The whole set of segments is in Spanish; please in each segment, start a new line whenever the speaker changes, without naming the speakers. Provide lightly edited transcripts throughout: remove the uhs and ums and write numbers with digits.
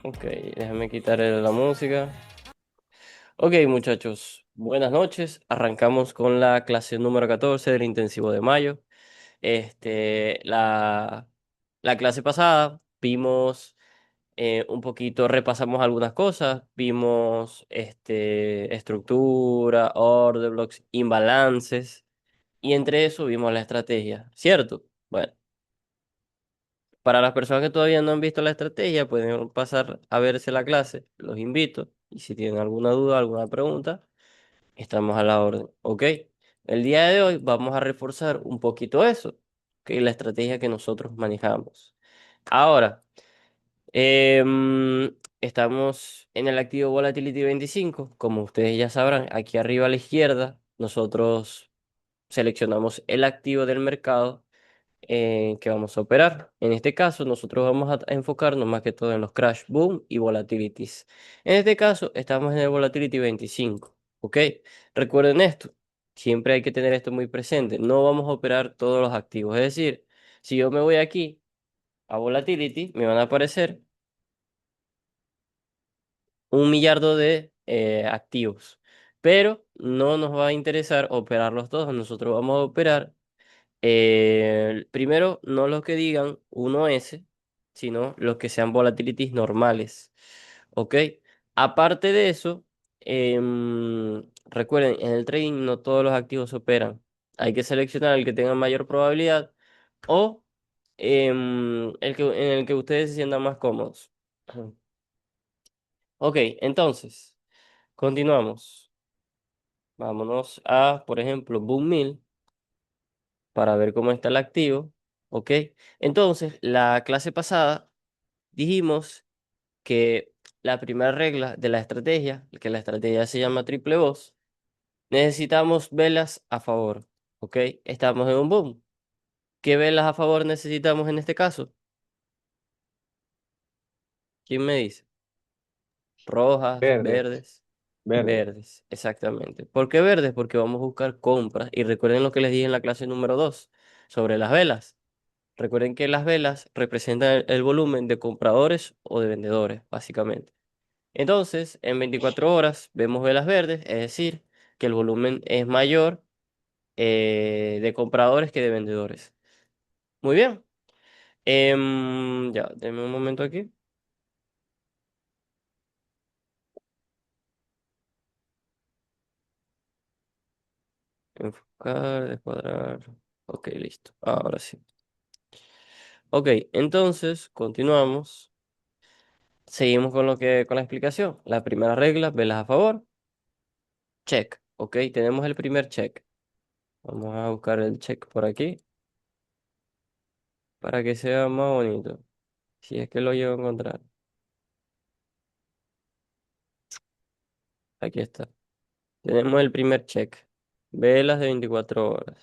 Ok, déjame quitar la música. Ok, muchachos, buenas noches. Arrancamos con la clase número 14 del intensivo de mayo. La clase pasada vimos un poquito, repasamos algunas cosas, vimos estructura, order blocks, imbalances, y entre eso vimos la estrategia, ¿cierto? Bueno. Para las personas que todavía no han visto la estrategia, pueden pasar a verse la clase, los invito. Y si tienen alguna duda, alguna pregunta, estamos a la orden. ¿Ok? El día de hoy vamos a reforzar un poquito eso, que es la estrategia que nosotros manejamos. Ahora, estamos en el activo Volatility 25. Como ustedes ya sabrán, aquí arriba a la izquierda, nosotros seleccionamos el activo del mercado que vamos a operar. En este caso, nosotros vamos a enfocarnos más que todo en los crash, boom y volatilities. En este caso, estamos en el volatility 25, ¿ok? Recuerden esto, siempre hay que tener esto muy presente. No vamos a operar todos los activos. Es decir, si yo me voy aquí a volatility, me van a aparecer un millardo de activos. Pero no nos va a interesar operarlos todos. Nosotros vamos a operar primero, no los que digan 1S, sino los que sean volatilities normales. ¿Ok? Aparte de eso, recuerden, en el trading no todos los activos se operan. Hay que seleccionar el que tenga mayor probabilidad o en el que ustedes se sientan más cómodos. Ujú. Ok, entonces, continuamos. Vámonos a, por ejemplo, Boom 1000 para ver cómo está el activo. ¿Ok? Entonces, la clase pasada dijimos que la primera regla de la estrategia, que la estrategia se llama triple voz, necesitamos velas a favor. ¿Ok? Estamos en un boom. ¿Qué velas a favor necesitamos en este caso? ¿Quién me dice? Rojas,
Verde,
verdes.
verde.
Verdes, exactamente. ¿Por qué verdes? Porque vamos a buscar compras. Y recuerden lo que les dije en la clase número 2 sobre las velas. Recuerden que las velas representan el volumen de compradores o de vendedores, básicamente. Entonces, en 24 horas vemos velas verdes, es decir, que el volumen es mayor de compradores que de vendedores. Muy bien. Ya, denme un momento aquí. Enfocar, descuadrar. Ok, listo. Ahora sí. Ok, entonces, continuamos. Seguimos con la explicación. La primera regla, velas a favor. Check. Ok, tenemos el primer check. Vamos a buscar el check por aquí para que sea más bonito. Si es que lo llevo a encontrar. Aquí está. Tenemos el primer check. Velas de 24 horas.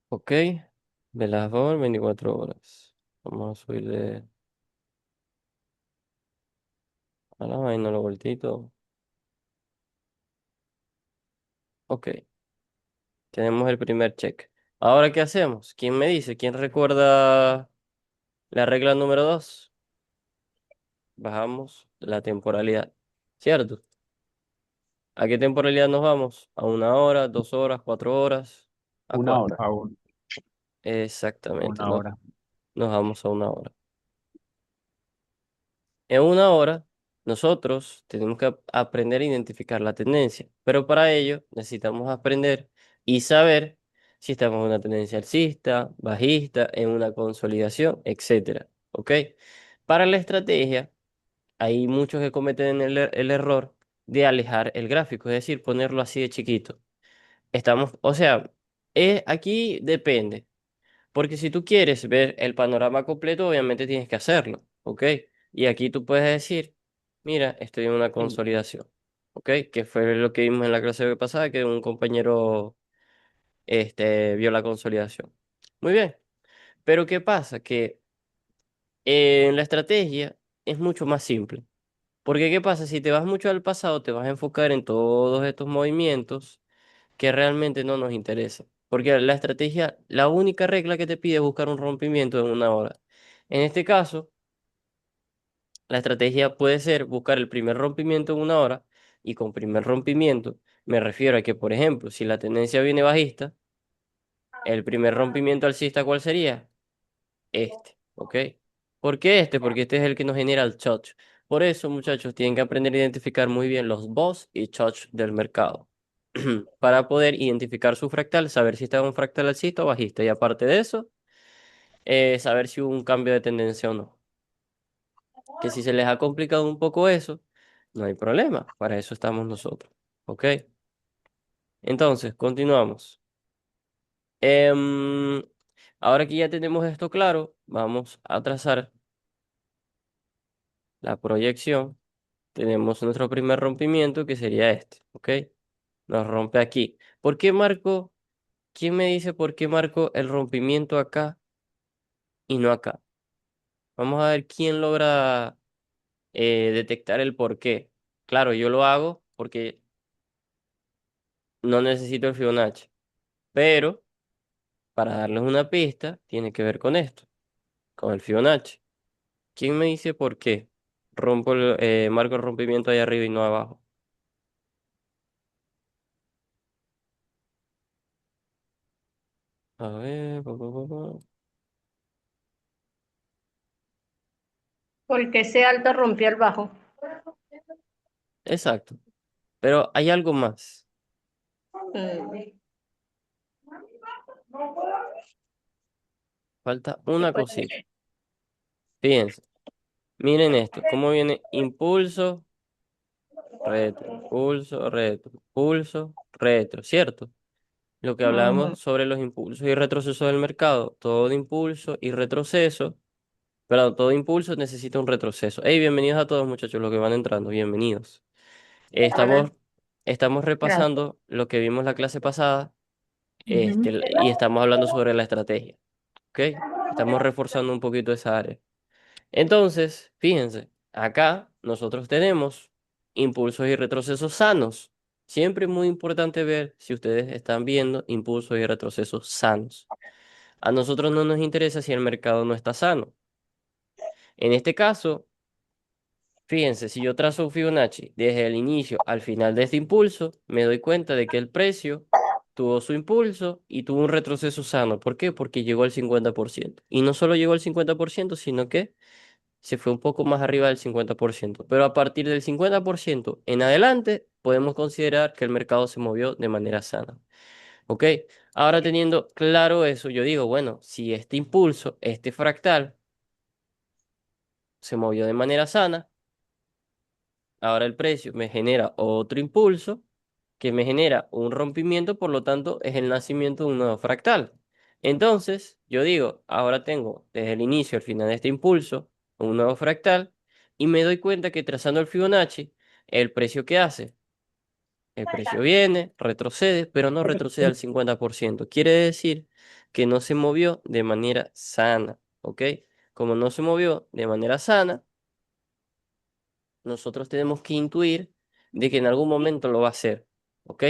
Ok. Velas a favor, 24 horas. Vamos a subirle a la vaina, lo voltito. Ok. Tenemos el primer check. Ahora, ¿qué hacemos? ¿Quién me dice? ¿Quién recuerda la regla número 2? Bajamos la temporalidad. ¿Cierto? ¿A qué temporalidad nos vamos? ¿A 1 hora, 2 horas, 4 horas? ¿A
Una
cuál?
hora.
Exactamente,
Una
no,
hora.
nos vamos a 1 hora. En 1 hora, nosotros tenemos que aprender a identificar la tendencia, pero para ello necesitamos aprender y saber si estamos en una tendencia alcista, bajista, en una consolidación, etcétera. ¿Ok? Para la estrategia, hay muchos que cometen el error de alejar el gráfico, es decir, ponerlo así de chiquito. O sea, aquí depende. Porque si tú quieres ver el panorama completo, obviamente tienes que hacerlo, ¿ok? Y aquí tú puedes decir, mira, estoy en una
Sí.
consolidación, ¿ok? Que fue lo que vimos en la clase pasada, que un compañero vio la consolidación. Muy bien, pero ¿qué pasa? Que en la estrategia es mucho más simple. Porque ¿qué pasa? Si te vas mucho al pasado, te vas a enfocar en todos estos movimientos que realmente no nos interesan. Porque la estrategia, la única regla que te pide es buscar un rompimiento en una hora. En este caso, la estrategia puede ser buscar el primer rompimiento en una hora, y con primer rompimiento me refiero a que, por ejemplo, si la tendencia viene bajista, el primer rompimiento alcista, ¿cuál sería? Este, ¿ok? ¿Por qué este? Porque este es el que nos genera el touch. Por eso, muchachos, tienen que aprender a identificar muy bien los boss y touch del mercado para poder identificar su fractal, saber si está en un fractal alcista o bajista, y aparte de eso, saber si hubo un cambio de tendencia o no. Que si se les ha complicado un poco eso, no hay problema, para eso estamos nosotros, ¿ok? Entonces, continuamos. Em, Ahora que ya tenemos esto claro, vamos a trazar la proyección. Tenemos nuestro primer rompimiento que sería este, ¿ok? Nos rompe aquí. ¿Por qué marco? ¿Quién me dice por qué marco el rompimiento acá y no acá? Vamos a ver quién logra detectar el por qué. Claro, yo lo hago porque no necesito el Fibonacci, pero para darles una pista, tiene que ver con esto, con el Fibonacci. ¿Quién me dice por qué marco el rompimiento ahí arriba y no abajo? A ver,
Porque ese alto rompió el bajo.
exacto. Pero hay algo más.
Mm,
Falta
¿qué
una
puede
cosita.
ser?
Fíjense, miren esto, cómo viene impulso, retro, impulso, retro, impulso, retro, ¿cierto? Lo que
Ujú.
hablamos sobre los impulsos y retrocesos del mercado, todo impulso y retroceso, perdón, todo impulso necesita un retroceso. Hey, bienvenidos a todos muchachos, los que van entrando, bienvenidos.
Hola,
Estamos, estamos
gracias.
repasando lo que vimos la clase pasada,
Ujú.
y estamos hablando sobre la estrategia, ¿ok? Estamos reforzando un poquito esa área. Entonces, fíjense, acá nosotros tenemos impulsos y retrocesos sanos. Siempre es muy importante ver si ustedes están viendo impulsos y retrocesos sanos. A nosotros no nos interesa si el mercado no está sano. En este caso, fíjense, si yo trazo un Fibonacci desde el inicio al final de este impulso, me doy cuenta de que el precio tuvo su impulso y tuvo un retroceso sano. ¿Por qué? Porque llegó al 50%. Y no solo llegó al 50%, sino que se fue un poco más arriba del 50%. Pero a partir del 50% en adelante, podemos considerar que el mercado se movió de manera sana. ¿Ok? Ahora teniendo claro eso, yo digo, bueno, si este impulso, este fractal, se movió de manera sana, ahora el precio me genera otro impulso que me genera un rompimiento, por lo tanto es el nacimiento de un nuevo fractal. Entonces, yo digo, ahora tengo desde el inicio al final de este impulso un nuevo fractal, y me doy cuenta que trazando el Fibonacci, el precio que hace, el precio viene, retrocede, pero no retrocede al 50%. Quiere decir que no se movió de manera sana, ¿ok? Como no se movió de manera sana, nosotros tenemos que intuir de que en algún momento lo va a hacer, ¿ok?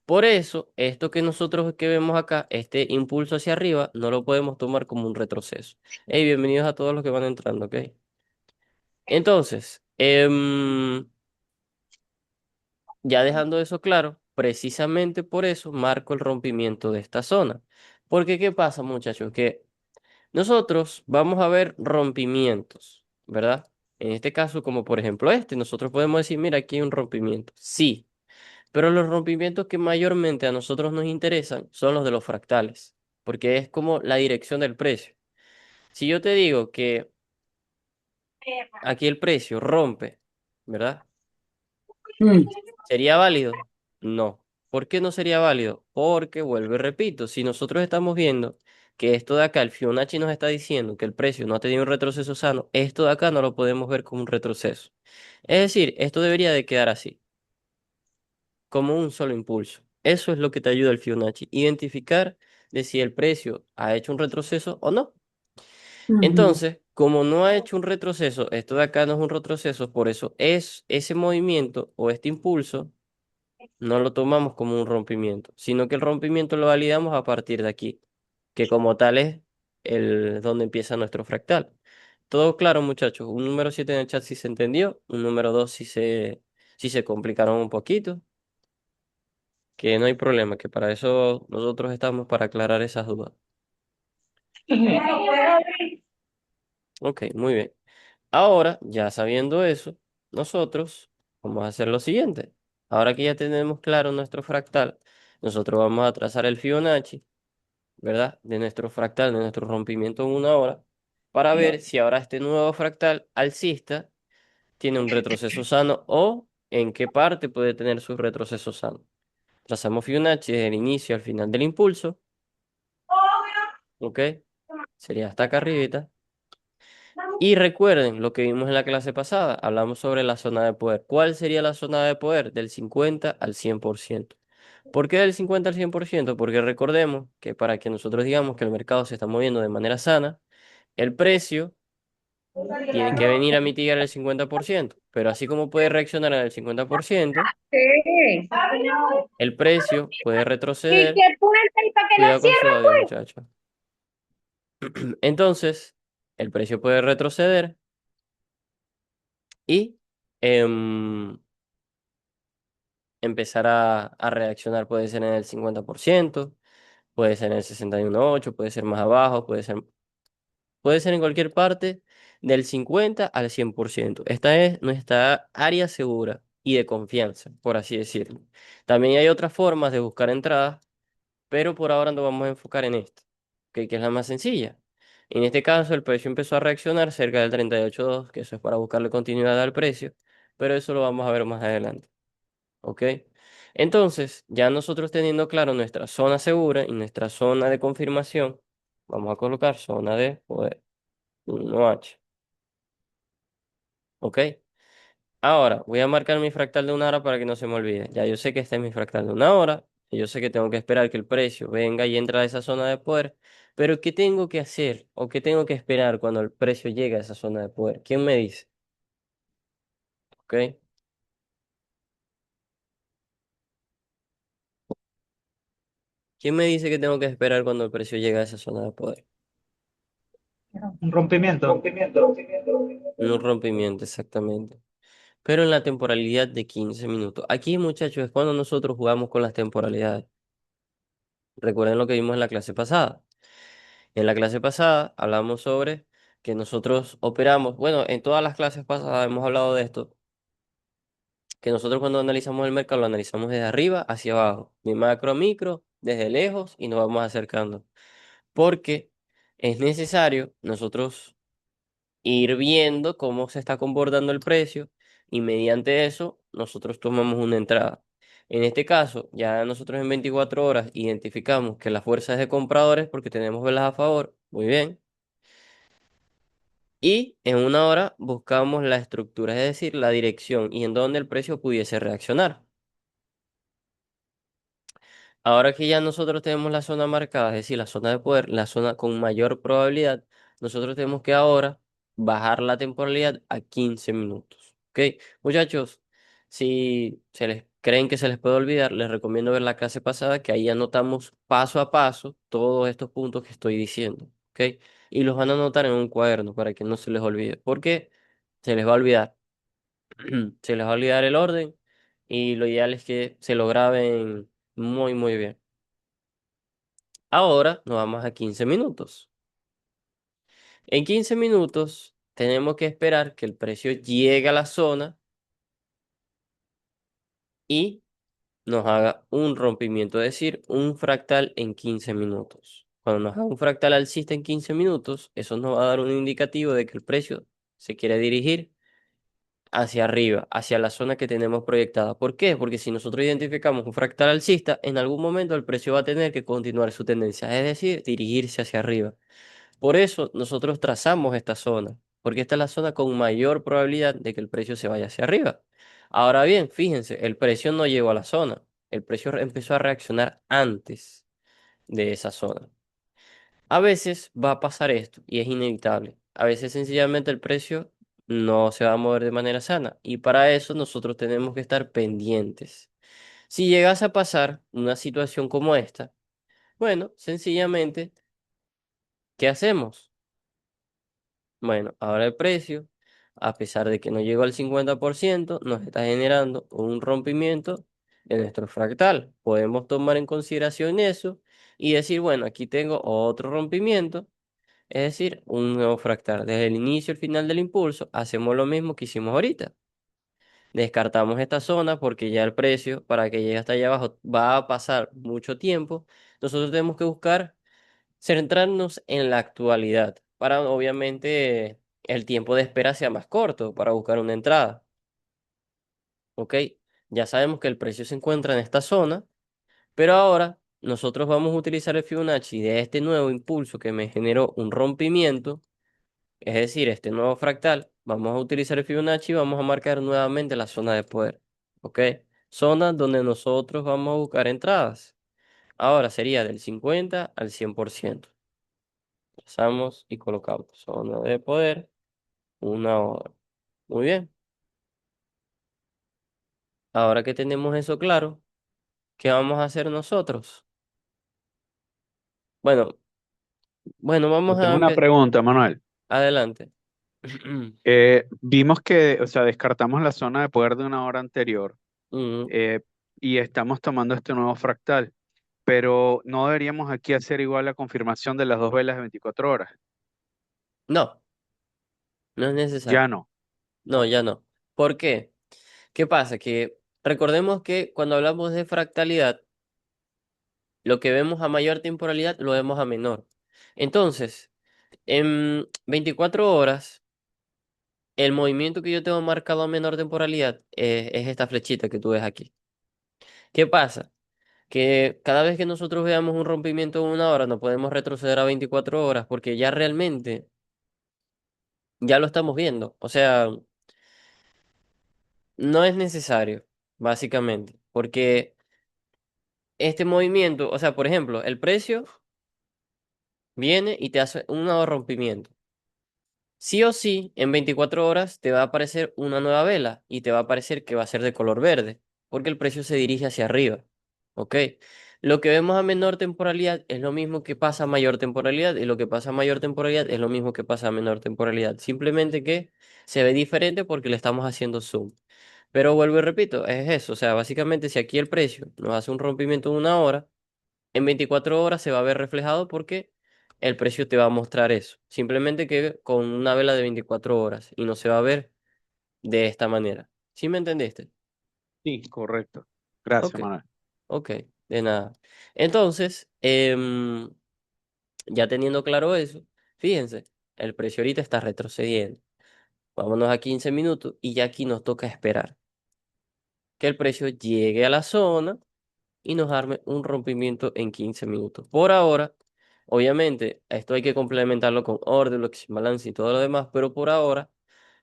Por eso, esto que nosotros que vemos acá, este impulso hacia arriba, no lo podemos tomar como un retroceso. Hey, bienvenidos a todos los que van entrando, ¿ok? Entonces, ya dejando eso claro, precisamente por eso marco el rompimiento de esta zona. Porque, ¿qué pasa, muchachos? Que nosotros vamos a ver rompimientos, ¿verdad? En este caso, como por ejemplo este, nosotros podemos decir, mira, aquí hay un rompimiento. Sí, pero los rompimientos que mayormente a nosotros nos interesan son los de los fractales, porque es como la dirección del precio. Si yo te digo que aquí el precio rompe, ¿verdad?
Mm.
¿Sería válido? No. ¿Por qué no sería válido? Porque, vuelvo y repito, si nosotros estamos viendo que esto de acá, el Fibonacci nos está diciendo que el precio no ha tenido un retroceso sano, esto de acá no lo podemos ver como un retroceso. Es decir, esto debería de quedar así, como un solo impulso. Eso es lo que te ayuda el Fibonacci, identificar de si el precio ha hecho un retroceso o no.
ujú,
Entonces, como no ha hecho un retroceso, esto de acá no es un retroceso, por eso es ese movimiento o este impulso no lo tomamos como un rompimiento, sino que el rompimiento lo validamos a partir de aquí, que como tal es el donde empieza nuestro fractal. Todo claro, muchachos. Un número 7 en el chat si se entendió, un número 2 si se complicaron un poquito, que no hay problema, que para eso nosotros estamos para aclarar esas dudas.
ujú.
Ok, muy bien. Ahora, ya sabiendo eso, nosotros vamos a hacer lo siguiente. Ahora que ya tenemos claro nuestro fractal, nosotros vamos a trazar el Fibonacci, ¿verdad? De nuestro fractal, de nuestro rompimiento en una hora, para ver si ahora este nuevo fractal alcista tiene un retroceso sano o en qué parte puede tener su retroceso sano. Trazamos Fibonacci desde el inicio al final del impulso, ¿ok? Sería hasta acá arribita. Y recuerden lo que vimos en la clase pasada, hablamos sobre la zona de poder. ¿Cuál sería la zona de poder? Del 50 al 100%. ¿Por qué del 50 al 100%? Porque recordemos que para que nosotros digamos que el mercado se está moviendo de manera sana, el precio tiene que venir a mitigar el 50%. Pero así como puede reaccionar al 50%,
Sí.
el precio puede
¿Y qué
retroceder.
puerta? ¿Y para qué la
Cuidado con su
cierra,
audio,
pues?
muchachos. Entonces, el precio puede retroceder y em, empezar a reaccionar. Puede ser en el 50%, puede ser en el 61,8, puede ser más abajo, puede ser en cualquier parte del 50 al 100%. Esta es nuestra área segura y de confianza, por así decirlo. También hay otras formas de buscar entradas, pero por ahora nos vamos a enfocar en esta, que es la más sencilla. En este caso, el precio empezó a reaccionar cerca del 38,2, que eso es para buscarle continuidad al precio, pero eso lo vamos a ver más adelante. ¿Ok? Entonces, ya nosotros teniendo claro nuestra zona segura y nuestra zona de confirmación, vamos a colocar zona de poder 1H. ¿Ok? Ahora, voy a marcar mi fractal de una hora para que no se me olvide. Ya yo sé que este es mi fractal de una hora. Y yo sé que tengo que esperar que el precio venga y entre a esa zona de poder. Pero ¿qué tengo que hacer o qué tengo que esperar cuando el precio llegue a esa zona de poder? ¿Quién me dice? ¿Ok? ¿Quién me dice que tengo que esperar cuando el precio llegue a esa zona de poder?
Un rompimiento.
Un rompimiento, exactamente. Pero en la temporalidad de 15 minutos. Aquí, muchachos, es cuando nosotros jugamos con las temporalidades. Recuerden lo que vimos en la clase pasada. En la clase pasada hablamos sobre que nosotros operamos, bueno, en todas las clases pasadas hemos hablado de esto, que nosotros cuando analizamos el mercado lo analizamos desde arriba hacia abajo, de macro a micro, desde lejos y nos vamos acercando. Porque es necesario nosotros ir viendo cómo se está comportando el precio y mediante eso nosotros tomamos una entrada. En este caso, ya nosotros en 24 horas identificamos que la fuerza es de compradores porque tenemos velas a favor, muy bien, y en una hora buscamos la estructura, es decir, la dirección y en dónde el precio pudiese reaccionar. Ahora que ya nosotros tenemos la zona marcada, es decir, la zona de poder, la zona con mayor probabilidad, nosotros tenemos que ahora bajar la temporalidad a 15 minutos. ¿Ok? Muchachos, si se les creen que se les puede olvidar, les recomiendo ver la clase pasada, que ahí anotamos paso a paso todos estos puntos que estoy diciendo. ¿Ok? Y los van a anotar en un cuaderno para que no se les olvide. Porque se les va a olvidar. Se les va a olvidar el orden y lo ideal es que se lo graben muy, muy bien. Ahora nos vamos a 15 minutos. En 15 minutos tenemos que esperar que el precio llegue a la zona y nos haga un rompimiento, es decir, un fractal en 15 minutos. Cuando nos haga un fractal alcista en 15 minutos, eso nos va a dar un indicativo de que el precio se quiere dirigir hacia arriba, hacia la zona que tenemos proyectada. ¿Por qué? Porque si nosotros identificamos un fractal alcista, en algún momento el precio va a tener que continuar su tendencia, es decir, dirigirse hacia arriba. Por eso nosotros trazamos esta zona, porque esta es la zona con mayor probabilidad de que el precio se vaya hacia arriba. Ahora bien, fíjense, el precio no llegó a la zona, el precio empezó a reaccionar antes de esa zona. A veces va a pasar esto y es inevitable. A veces sencillamente el precio no se va a mover de manera sana y para eso nosotros tenemos que estar pendientes. Si llegase a pasar una situación como esta, bueno, sencillamente, ¿qué hacemos? Bueno, ahora el precio, a pesar de que no llegó al 50%, nos está generando un rompimiento en nuestro fractal. Podemos tomar en consideración eso y decir, bueno, aquí tengo otro rompimiento, es decir, un nuevo fractal. Desde el inicio al final del impulso, hacemos lo mismo que hicimos ahorita. Descartamos esta zona porque ya el precio para que llegue hasta allá abajo va a pasar mucho tiempo. Nosotros tenemos que buscar centrarnos en la actualidad para obviamente el tiempo de espera sea más corto para buscar una entrada. ¿Ok? Ya sabemos que el precio se encuentra en esta zona, pero ahora nosotros vamos a utilizar el Fibonacci de este nuevo impulso que me generó un rompimiento, es decir, este nuevo fractal. Vamos a utilizar el Fibonacci y vamos a marcar nuevamente la zona de poder. ¿Ok? Zona donde nosotros vamos a buscar entradas. Ahora sería del 50 al 100%. Pasamos y colocamos zona de poder, 1 hora. Muy bien. Ahora que tenemos eso claro, ¿qué vamos a hacer nosotros? Bueno, bueno, vamos a
Tengo una
empezar.
pregunta, Manuel.
Adelante.
Vimos que, o sea, descartamos la zona de poder de una hora anterior
Mm,
eh, y estamos tomando este nuevo fractal, pero no deberíamos aquí hacer igual la confirmación de las dos velas de 24 horas.
No, no es
Ya
necesario.
no.
No, ya no. ¿Por qué? ¿Qué pasa? Que recordemos que cuando hablamos de fractalidad, lo que vemos a mayor temporalidad lo vemos a menor. Entonces, en 24 horas, el movimiento que yo tengo marcado a menor temporalidad es esta flechita que tú ves aquí. ¿Qué pasa? Que cada vez que nosotros veamos un rompimiento en 1 hora, no podemos retroceder a 24 horas porque ya realmente ya lo estamos viendo. O sea, no es necesario, básicamente, porque este movimiento, o sea, por ejemplo, el precio viene y te hace un nuevo rompimiento. Sí o sí, en 24 horas te va a aparecer una nueva vela y te va a aparecer que va a ser de color verde, porque el precio se dirige hacia arriba. ¿Ok? Lo que vemos a menor temporalidad es lo mismo que pasa a mayor temporalidad y lo que pasa a mayor temporalidad es lo mismo que pasa a menor temporalidad. Simplemente que se ve diferente porque le estamos haciendo zoom. Pero vuelvo y repito, es eso. O sea, básicamente si aquí el precio nos hace un rompimiento en 1 hora, en 24 horas se va a ver reflejado porque el precio te va a mostrar eso. Simplemente que con una vela de 24 horas y no se va a ver de esta manera. ¿Sí me entendiste?
Sí, correcto. Gracias,
Ok,
Manuel.
ok, de nada. Entonces, ya teniendo claro eso, fíjense, el precio ahorita está retrocediendo. Vámonos a 15 minutos y ya aquí nos toca esperar que el precio llegue a la zona y nos arme un rompimiento en 15 minutos. Por ahora, obviamente, esto hay que complementarlo con orden, bloques, balance y todo lo demás, pero por ahora,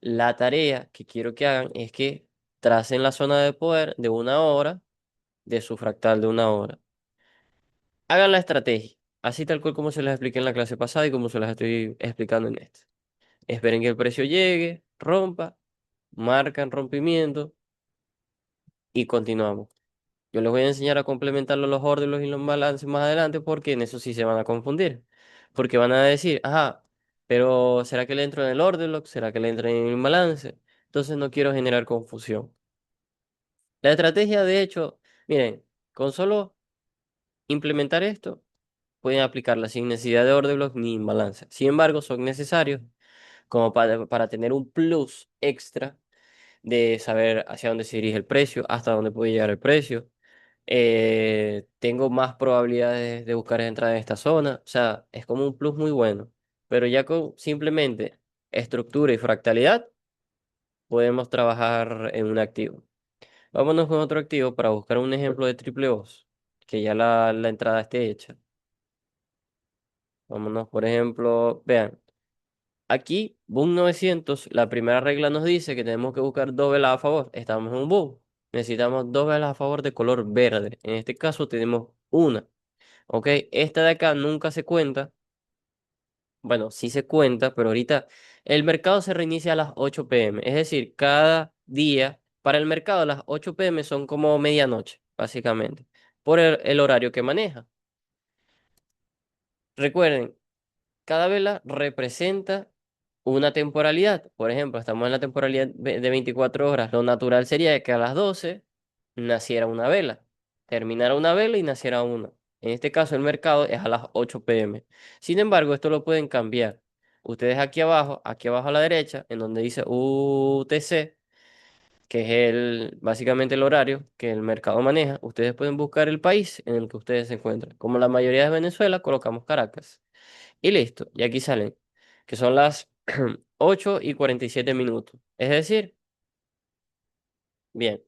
la tarea que quiero que hagan es que tracen la zona de poder de 1 hora, de su fractal de 1 hora. Hagan la estrategia, así tal cual como se les expliqué en la clase pasada y como se las estoy explicando en este. Esperen que el precio llegue, rompa, marcan rompimiento y continuamos. Yo les voy a enseñar a complementarlo los órdenes y los balances más adelante porque en eso sí se van a confundir. Porque van a decir, ajá, pero ¿será que le entro en el order lock? ¿Será que le entro en el balance? Entonces no quiero generar confusión. La estrategia, de hecho, miren, con solo implementar esto, pueden aplicarla sin necesidad de order block ni balance. Sin embargo, son necesarios como para tener un plus extra de saber hacia dónde se dirige el precio, hasta dónde puede llegar el precio. Tengo más probabilidades de buscar entrada en esta zona. O sea, es como un plus muy bueno. Pero ya con simplemente estructura y fractalidad, podemos trabajar en un activo. Vámonos con otro activo para buscar un ejemplo de triple voz, que ya la entrada esté hecha. Vámonos, por ejemplo, vean. Aquí, boom 900, la primera regla nos dice que tenemos que buscar dos velas a favor. Estamos en un boom. Necesitamos dos velas a favor de color verde. En este caso tenemos una. ¿Ok? Esta de acá nunca se cuenta Bueno, sí se cuenta, pero ahorita el mercado se reinicia a las 8 p.m. Es decir, cada día para el mercado las 8 p.m. son como medianoche, básicamente, por el horario que maneja. Recuerden, cada vela representa una temporalidad. Por ejemplo, estamos en la temporalidad de 24 horas. Lo natural sería que a las 12 naciera una vela, terminara una vela y naciera una. En este caso, el mercado es a las 8 p.m. Sin embargo, esto lo pueden cambiar. Ustedes aquí abajo a la derecha, en donde dice UTC, que es básicamente el horario que el mercado maneja, ustedes pueden buscar el país en el que ustedes se encuentran. Como la mayoría de Venezuela, colocamos Caracas. Y listo, y aquí salen, que son las 8:47. Es decir, bien,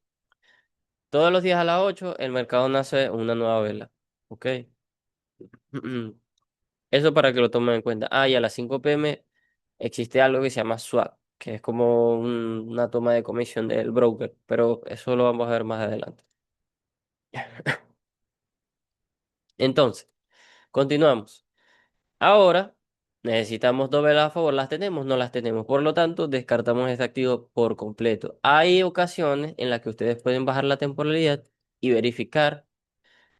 todos los días a las 8 el mercado nace una nueva vela. ¿Ok? Eso para que lo tomen en cuenta. Ah, y a las 5 p.m. existe algo que se llama swap, que es como una toma de comisión del broker, pero eso lo vamos a ver más adelante. Entonces, continuamos. Ahora necesitamos dos velas a favor. ¿Las tenemos? No las tenemos. Por lo tanto, descartamos este activo por completo. Hay ocasiones en las que ustedes pueden bajar la temporalidad y verificar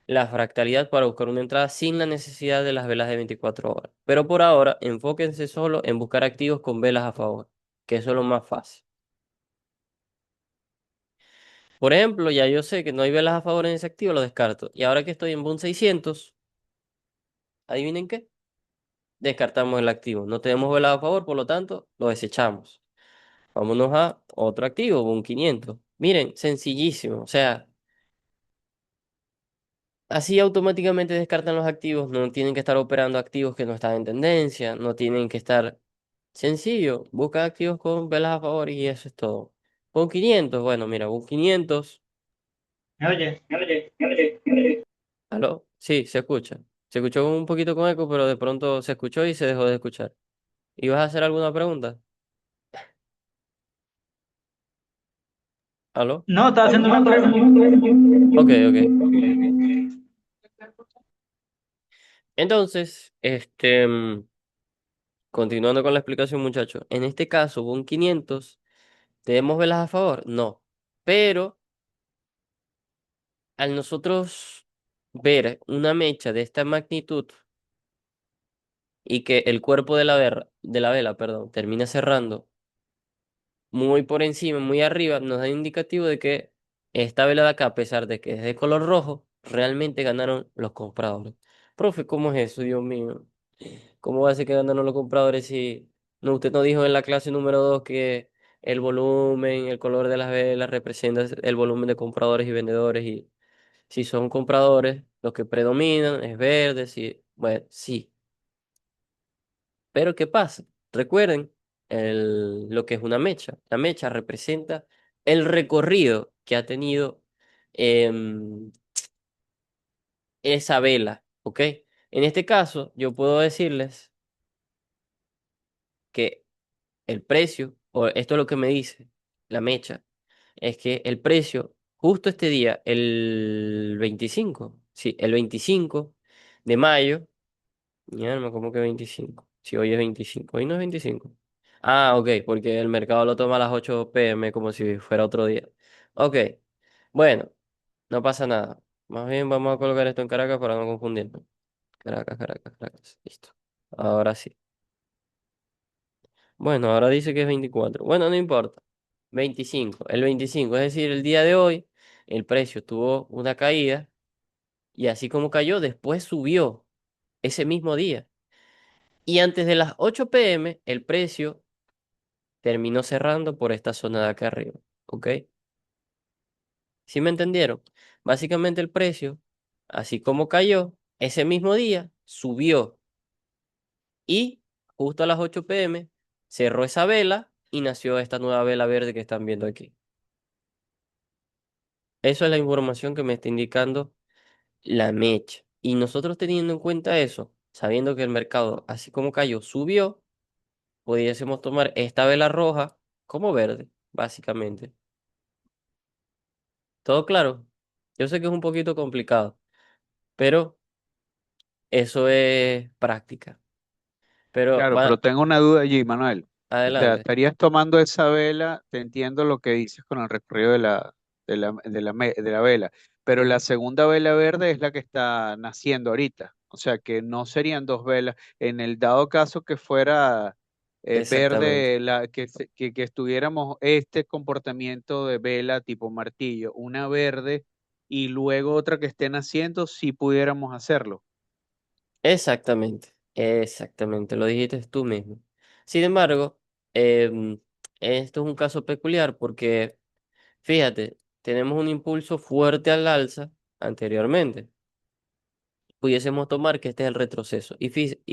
la fractalidad para buscar una entrada sin la necesidad de las velas de 24 horas. Pero por ahora, enfóquense solo en buscar activos con velas a favor, que eso es lo más fácil. Por ejemplo, ya yo sé que no hay velas a favor en ese activo, lo descarto. Y ahora que estoy en Bund 600, ¿adivinen qué? Descartamos el activo. No tenemos velas a favor, por lo tanto, lo desechamos. Vámonos a otro activo, un 500. Miren, sencillísimo. O sea, así automáticamente descartan los activos. No tienen que estar operando activos que no están en tendencia. No tienen que estar sencillo. Busca activos con velas a favor y eso es todo. Un 500, bueno, mira, un 500.
¿Me oye? ¿Me oye? ¿Me oye? ¿Me oye?
¿Aló? Sí, se escucha. Se escuchó un poquito con eco, pero de pronto se escuchó y se dejó de escuchar. ¿Ibas a hacer alguna pregunta? ¿Aló?
No, estaba haciendo una pregunta.
Ok, ok. Entonces, continuando con la explicación, muchachos. En este caso, un 500, ¿tenemos velas a favor? No. Pero al nosotros ver una mecha de esta magnitud y que el cuerpo de la vela, perdón, termina cerrando muy por encima, muy arriba, nos da indicativo de que esta vela de acá, a pesar de que es de color rojo, realmente ganaron los compradores. Profe, ¿cómo es eso, Dios mío? ¿Cómo va a ser que ganaron los compradores si no, usted no dijo en la clase número 2 que el volumen, el color de las velas representa el volumen de compradores y vendedores? Y si son compradores, los que predominan es verde, sí, bueno, sí. Pero ¿qué pasa? Recuerden lo que es una mecha. La mecha representa el recorrido que ha tenido em, esa vela, ¿ok? En este caso, yo puedo decirles que el precio, o esto es lo que me dice la mecha, es que el precio, justo este día, el 25, sí, el 25 de mayo, mi alma, ¿cómo que 25? Si hoy es 25, hoy no es 25. Ah, ok, porque el mercado lo toma a las 8 p.m. como si fuera otro día. Ok, bueno, no pasa nada. Más bien vamos a colocar esto en Caracas para no confundirnos. Caracas, Caracas, Caracas. Listo. Ahora sí. Bueno, ahora dice que es 24. Bueno, no importa. 25. El 25, es decir, el día de hoy, el precio tuvo una caída y así como cayó, después subió ese mismo día. Y antes de las 8 p.m., el precio terminó cerrando por esta zona de acá arriba. ¿Ok? ¿Sí me entendieron? Básicamente el precio, así como cayó, ese mismo día subió y justo a las 8 p.m. cerró esa vela y nació esta nueva vela verde que están viendo aquí. Eso es la información que me está indicando la mecha. Y nosotros teniendo en cuenta eso, sabiendo que el mercado, así como cayó, subió, pudiésemos tomar esta vela roja como verde, básicamente. ¿Todo claro? Yo sé que es un poquito complicado, pero eso es práctica. Pero
Claro, pero
va,
tengo una duda allí, Manuel. O sea,
adelante.
estarías tomando esa vela, te entiendo lo que dices con el recorrido de la vela, pero la
Ujú.
segunda vela verde es la que está naciendo ahorita. O sea, que no serían dos velas. En el dado caso que fuera
Exactamente.
verde, que estuviéramos este comportamiento de vela tipo martillo, una verde y luego otra que esté naciendo, si pudiéramos hacerlo.
Exactamente. Exactamente. Lo dijiste tú mismo. Sin embargo, em, esto es un caso peculiar porque, fíjate, tenemos un impulso fuerte al alza anteriormente. Pudiésemos tomar que este es el retroceso. Y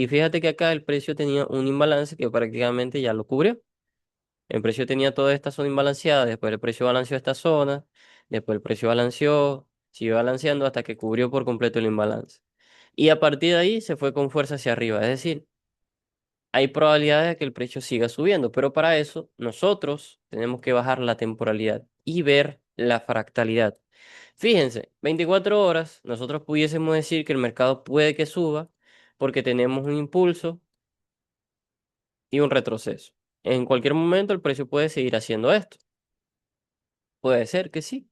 fíjate que acá el precio tenía un imbalance que prácticamente ya lo cubrió. El precio tenía toda esta zona imbalanceada, después el precio balanceó esta zona, después el precio balanceó, siguió balanceando hasta que cubrió por completo el imbalance. Y a partir de ahí se fue con fuerza hacia arriba, es decir, hay probabilidades de que el precio siga subiendo, pero para eso nosotros tenemos que bajar la temporalidad y ver la fractalidad. Fíjense, 24 horas, nosotros pudiésemos decir que el mercado puede que suba porque tenemos un impulso y un retroceso. En cualquier momento el precio puede seguir haciendo esto. Puede ser que sí,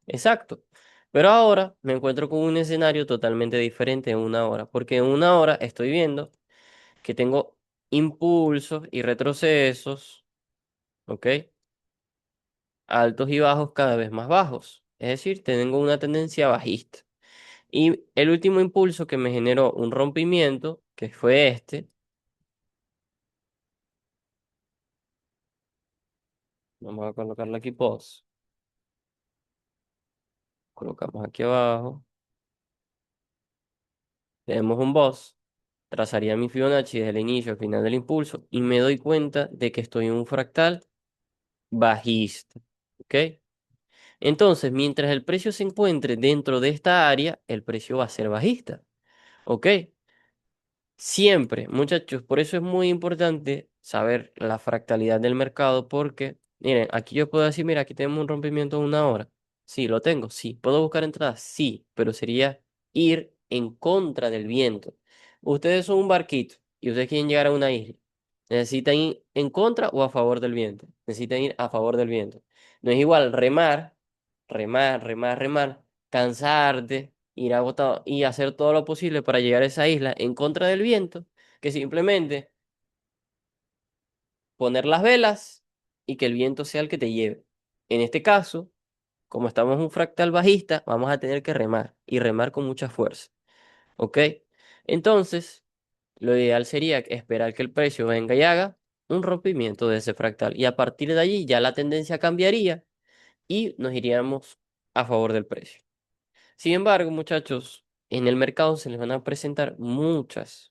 exacto. Pero ahora me encuentro con un escenario totalmente diferente en una hora, porque en una hora estoy viendo que tengo impulsos y retrocesos, ¿ok? Altos y bajos cada vez más bajos. Es decir, tengo una tendencia bajista. Y el último impulso que me generó un rompimiento, que fue este, vamos a colocarlo aquí pause, colocamos aquí abajo, tenemos un boss, trazaría mi Fibonacci desde el inicio al final del impulso y me doy cuenta de que estoy en un fractal bajista, ¿ok? Entonces, mientras el precio se encuentre dentro de esta área, el precio va a ser bajista, ¿ok? Siempre, muchachos, por eso es muy importante saber la fractalidad del mercado, porque, miren, aquí yo puedo decir, mira, aquí tenemos un rompimiento de una hora. Sí, lo tengo, sí. ¿Puedo buscar entradas? Sí, pero sería ir en contra del viento. Ustedes son un barquito y ustedes quieren llegar a una isla. ¿Necesitan ir en contra o a favor del viento? Necesitan ir a favor del viento. No es igual remar, remar, cansarte, ir agotado y hacer todo lo posible para llegar a esa isla en contra del viento, que simplemente poner las velas y que el viento sea el que te lleve. En este caso, como estamos en un fractal bajista, vamos a tener que remar y remar con mucha fuerza, ¿ok? Entonces, lo ideal sería esperar que el precio venga y haga un rompimiento de ese fractal y a partir de allí ya la tendencia cambiaría y nos iríamos a favor del precio. Sin embargo, muchachos, en el mercado se les van a presentar muchas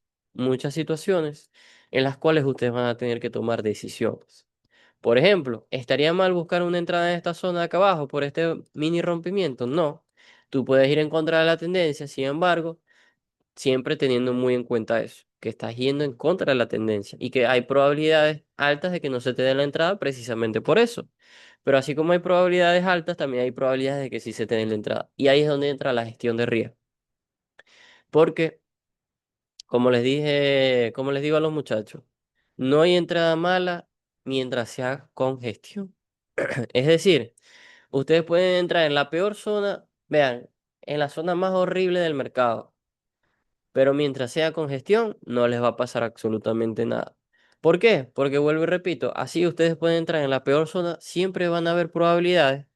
situaciones en las cuales ustedes van a tener que tomar decisiones. Por ejemplo, ¿estaría mal buscar una entrada en esta zona de acá abajo por este mini rompimiento? No. Tú puedes ir en contra de la tendencia, sin embargo, siempre teniendo muy en cuenta eso, que estás yendo en contra de la tendencia y que hay probabilidades altas de que no se te dé la entrada precisamente por eso. Pero así como hay probabilidades altas, también hay probabilidades de que sí se te den la entrada. Y ahí es donde entra la gestión de riesgo. Porque, como les dije, como les digo a los muchachos, no hay entrada mala mientras sea con gestión. Es decir, ustedes pueden entrar en la peor zona, vean, en la zona más horrible del mercado. Pero mientras sea con gestión, no les va a pasar absolutamente nada. ¿Por qué? Porque vuelvo y repito, así ustedes pueden entrar en la peor zona, siempre van a haber probabilidades,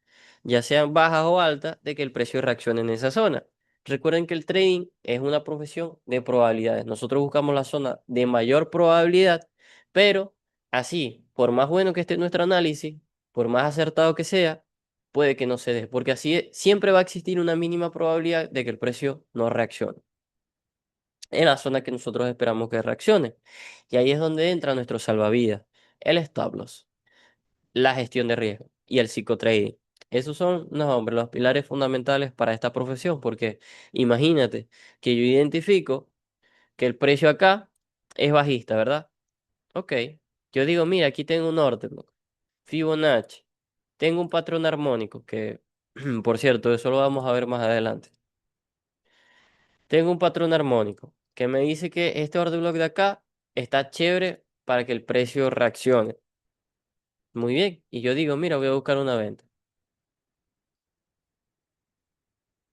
ya sean bajas o altas, de que el precio reaccione en esa zona. Recuerden que el trading es una profesión de probabilidades. Nosotros buscamos la zona de mayor probabilidad, pero así, por más bueno que esté nuestro análisis, por más acertado que sea, puede que no se dé, porque así siempre va a existir una mínima probabilidad de que el precio no reaccione en la zona que nosotros esperamos que reaccione. Y ahí es donde entra nuestro salvavidas, el stop loss, la gestión de riesgo y el psicotrading. Esos son, no, hombre, los pilares fundamentales para esta profesión, porque imagínate que yo identifico que el precio acá es bajista, ¿verdad? Ok. Yo digo, mira, aquí tengo un order block, Fibonacci, tengo un patrón armónico que, por cierto, eso lo vamos a ver más adelante. Tengo un patrón armónico que me dice que este order block de acá está chévere para que el precio reaccione. Muy bien. Y yo digo, mira, voy a buscar una venta.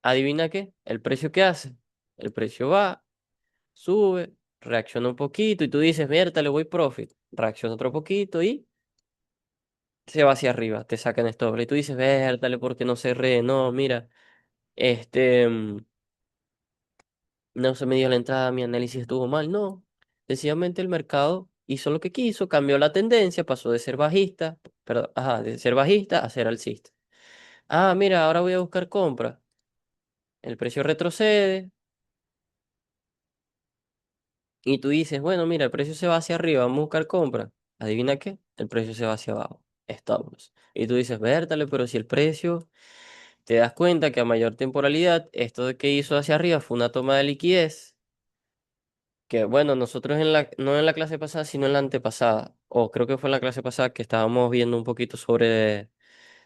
¿Adivina qué? ¿El precio qué hace? El precio va, sube, reacciona un poquito y tú dices, mierda, le voy profit. Reacciona otro poquito y se va hacia arriba, te sacan stop. Y tú dices, vértale, porque no cerré. No, mira, este, no se me dio la entrada, mi análisis estuvo mal. No, sencillamente el mercado hizo lo que quiso, cambió la tendencia, pasó de ser bajista, perdón, ajá, de ser bajista a ser alcista. Ah, mira, ahora voy a buscar compra. El precio retrocede y tú dices, bueno, mira, el precio se va hacia arriba, vamos a buscar compra. ¿Adivina qué? El precio se va hacia abajo. Stop loss. Y tú dices, vértale, pero si el precio, te das cuenta que a mayor temporalidad, esto de que hizo hacia arriba fue una toma de liquidez. Que bueno, nosotros no en la clase pasada, sino en la antepasada, o creo que fue en la clase pasada que estábamos viendo un poquito sobre,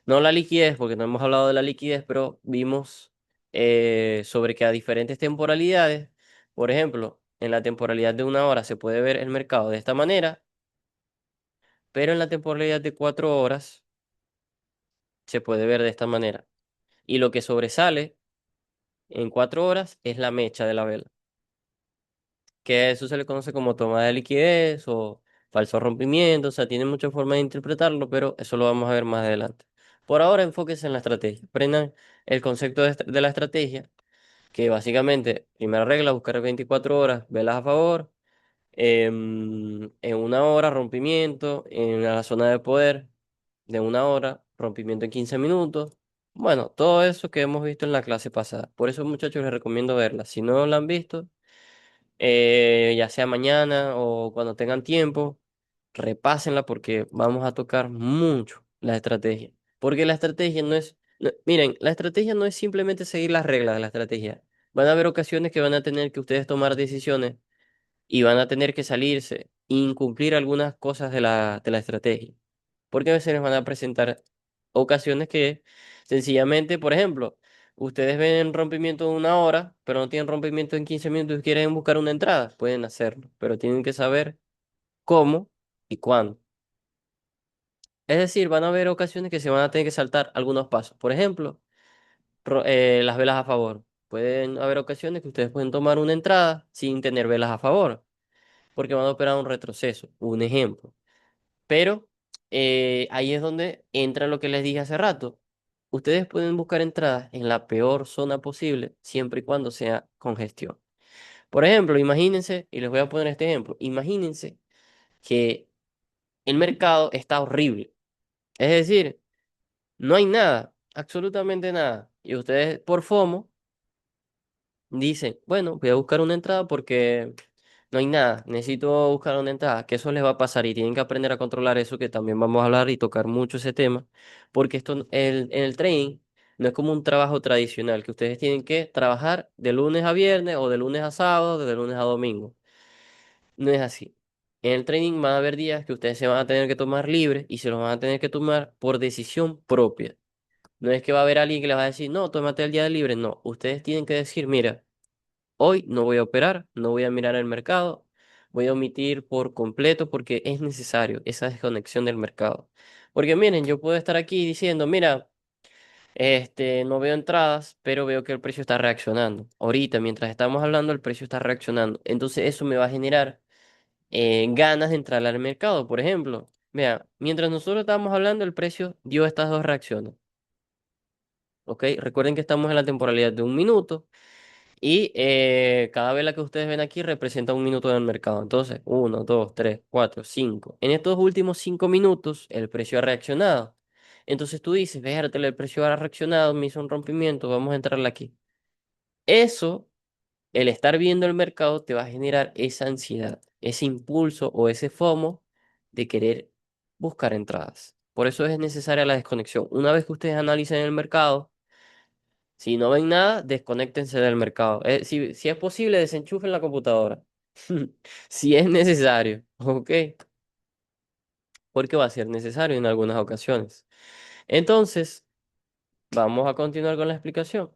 no la liquidez, porque no hemos hablado de la liquidez, pero vimos sobre que a diferentes temporalidades, por ejemplo, en la temporalidad de 1 hora se puede ver el mercado de esta manera, pero en la temporalidad de 4 horas se puede ver de esta manera. Y lo que sobresale en 4 horas es la mecha de la vela, que eso se le conoce como toma de liquidez o falso rompimiento, o sea, tiene muchas formas de interpretarlo, pero eso lo vamos a ver más adelante. Por ahora, enfóquense en la estrategia. Aprendan el concepto de la estrategia, que básicamente, primera regla, buscar 24 horas, velas a favor, en 1 hora, rompimiento, en la zona de poder de 1 hora, rompimiento en 15 minutos. Bueno, todo eso que hemos visto en la clase pasada. Por eso, muchachos, les recomiendo verla. Si no la han visto, ya sea mañana o cuando tengan tiempo, repásenla porque vamos a tocar mucho la estrategia. Porque la estrategia no es, miren, la estrategia no es simplemente seguir las reglas de la estrategia. Van a haber ocasiones que van a tener que ustedes tomar decisiones y van a tener que salirse, incumplir algunas cosas de la estrategia. Porque a veces les van a presentar ocasiones que sencillamente, por ejemplo, ustedes ven rompimiento de 1 hora, pero no tienen rompimiento en 15 minutos y quieren buscar una entrada, pueden hacerlo, pero tienen que saber cómo y cuándo. Es decir, van a haber ocasiones que se van a tener que saltar algunos pasos. Por ejemplo, las velas a favor. Pueden haber ocasiones que ustedes pueden tomar una entrada sin tener velas a favor, porque van a operar un retroceso. Un ejemplo. Pero ahí es donde entra lo que les dije hace rato. Ustedes pueden buscar entradas en la peor zona posible, siempre y cuando sea congestión. Por ejemplo, imagínense, y les voy a poner este ejemplo, imagínense que el mercado está horrible. Es decir, no hay nada, absolutamente nada. Y ustedes por FOMO dicen, bueno, voy a buscar una entrada porque no hay nada, necesito buscar una entrada, que eso les va a pasar y tienen que aprender a controlar eso, que también vamos a hablar y tocar mucho ese tema, porque en el trading no es como un trabajo tradicional, que ustedes tienen que trabajar de lunes a viernes o de lunes a sábado, de lunes a domingo. No es así. En el trading van a haber días que ustedes se van a tener que tomar libres y se los van a tener que tomar por decisión propia. No es que va a haber alguien que les va a decir, no, tómate el día de libre. No, ustedes tienen que decir, mira, hoy no voy a operar, no voy a mirar el mercado, voy a omitir por completo porque es necesario esa desconexión del mercado. Porque miren, yo puedo estar aquí diciendo, mira, no veo entradas, pero veo que el precio está reaccionando. Ahorita, mientras estamos hablando, el precio está reaccionando. Entonces eso me va a generar ganas de entrar al mercado. Por ejemplo, vea, mientras nosotros estábamos hablando, el precio dio estas dos reacciones. ¿Ok? Recuerden que estamos en la temporalidad de 1 minuto. Y cada vela que ustedes ven aquí representa 1 minuto del mercado. Entonces, 1, 2, 3, 4, 5. En estos últimos 5 minutos, el precio ha reaccionado. Entonces tú dices, fíjate, el precio ha reaccionado, me hizo un rompimiento, vamos a entrarle aquí. Eso, el estar viendo el mercado, te va a generar esa ansiedad, ese impulso o ese FOMO de querer buscar entradas. Por eso es necesaria la desconexión. Una vez que ustedes analicen el mercado, si no ven nada, desconéctense del mercado. Si es posible, desenchufen la computadora. Si es necesario, ¿ok? Porque va a ser necesario en algunas ocasiones. Entonces, vamos a continuar con la explicación.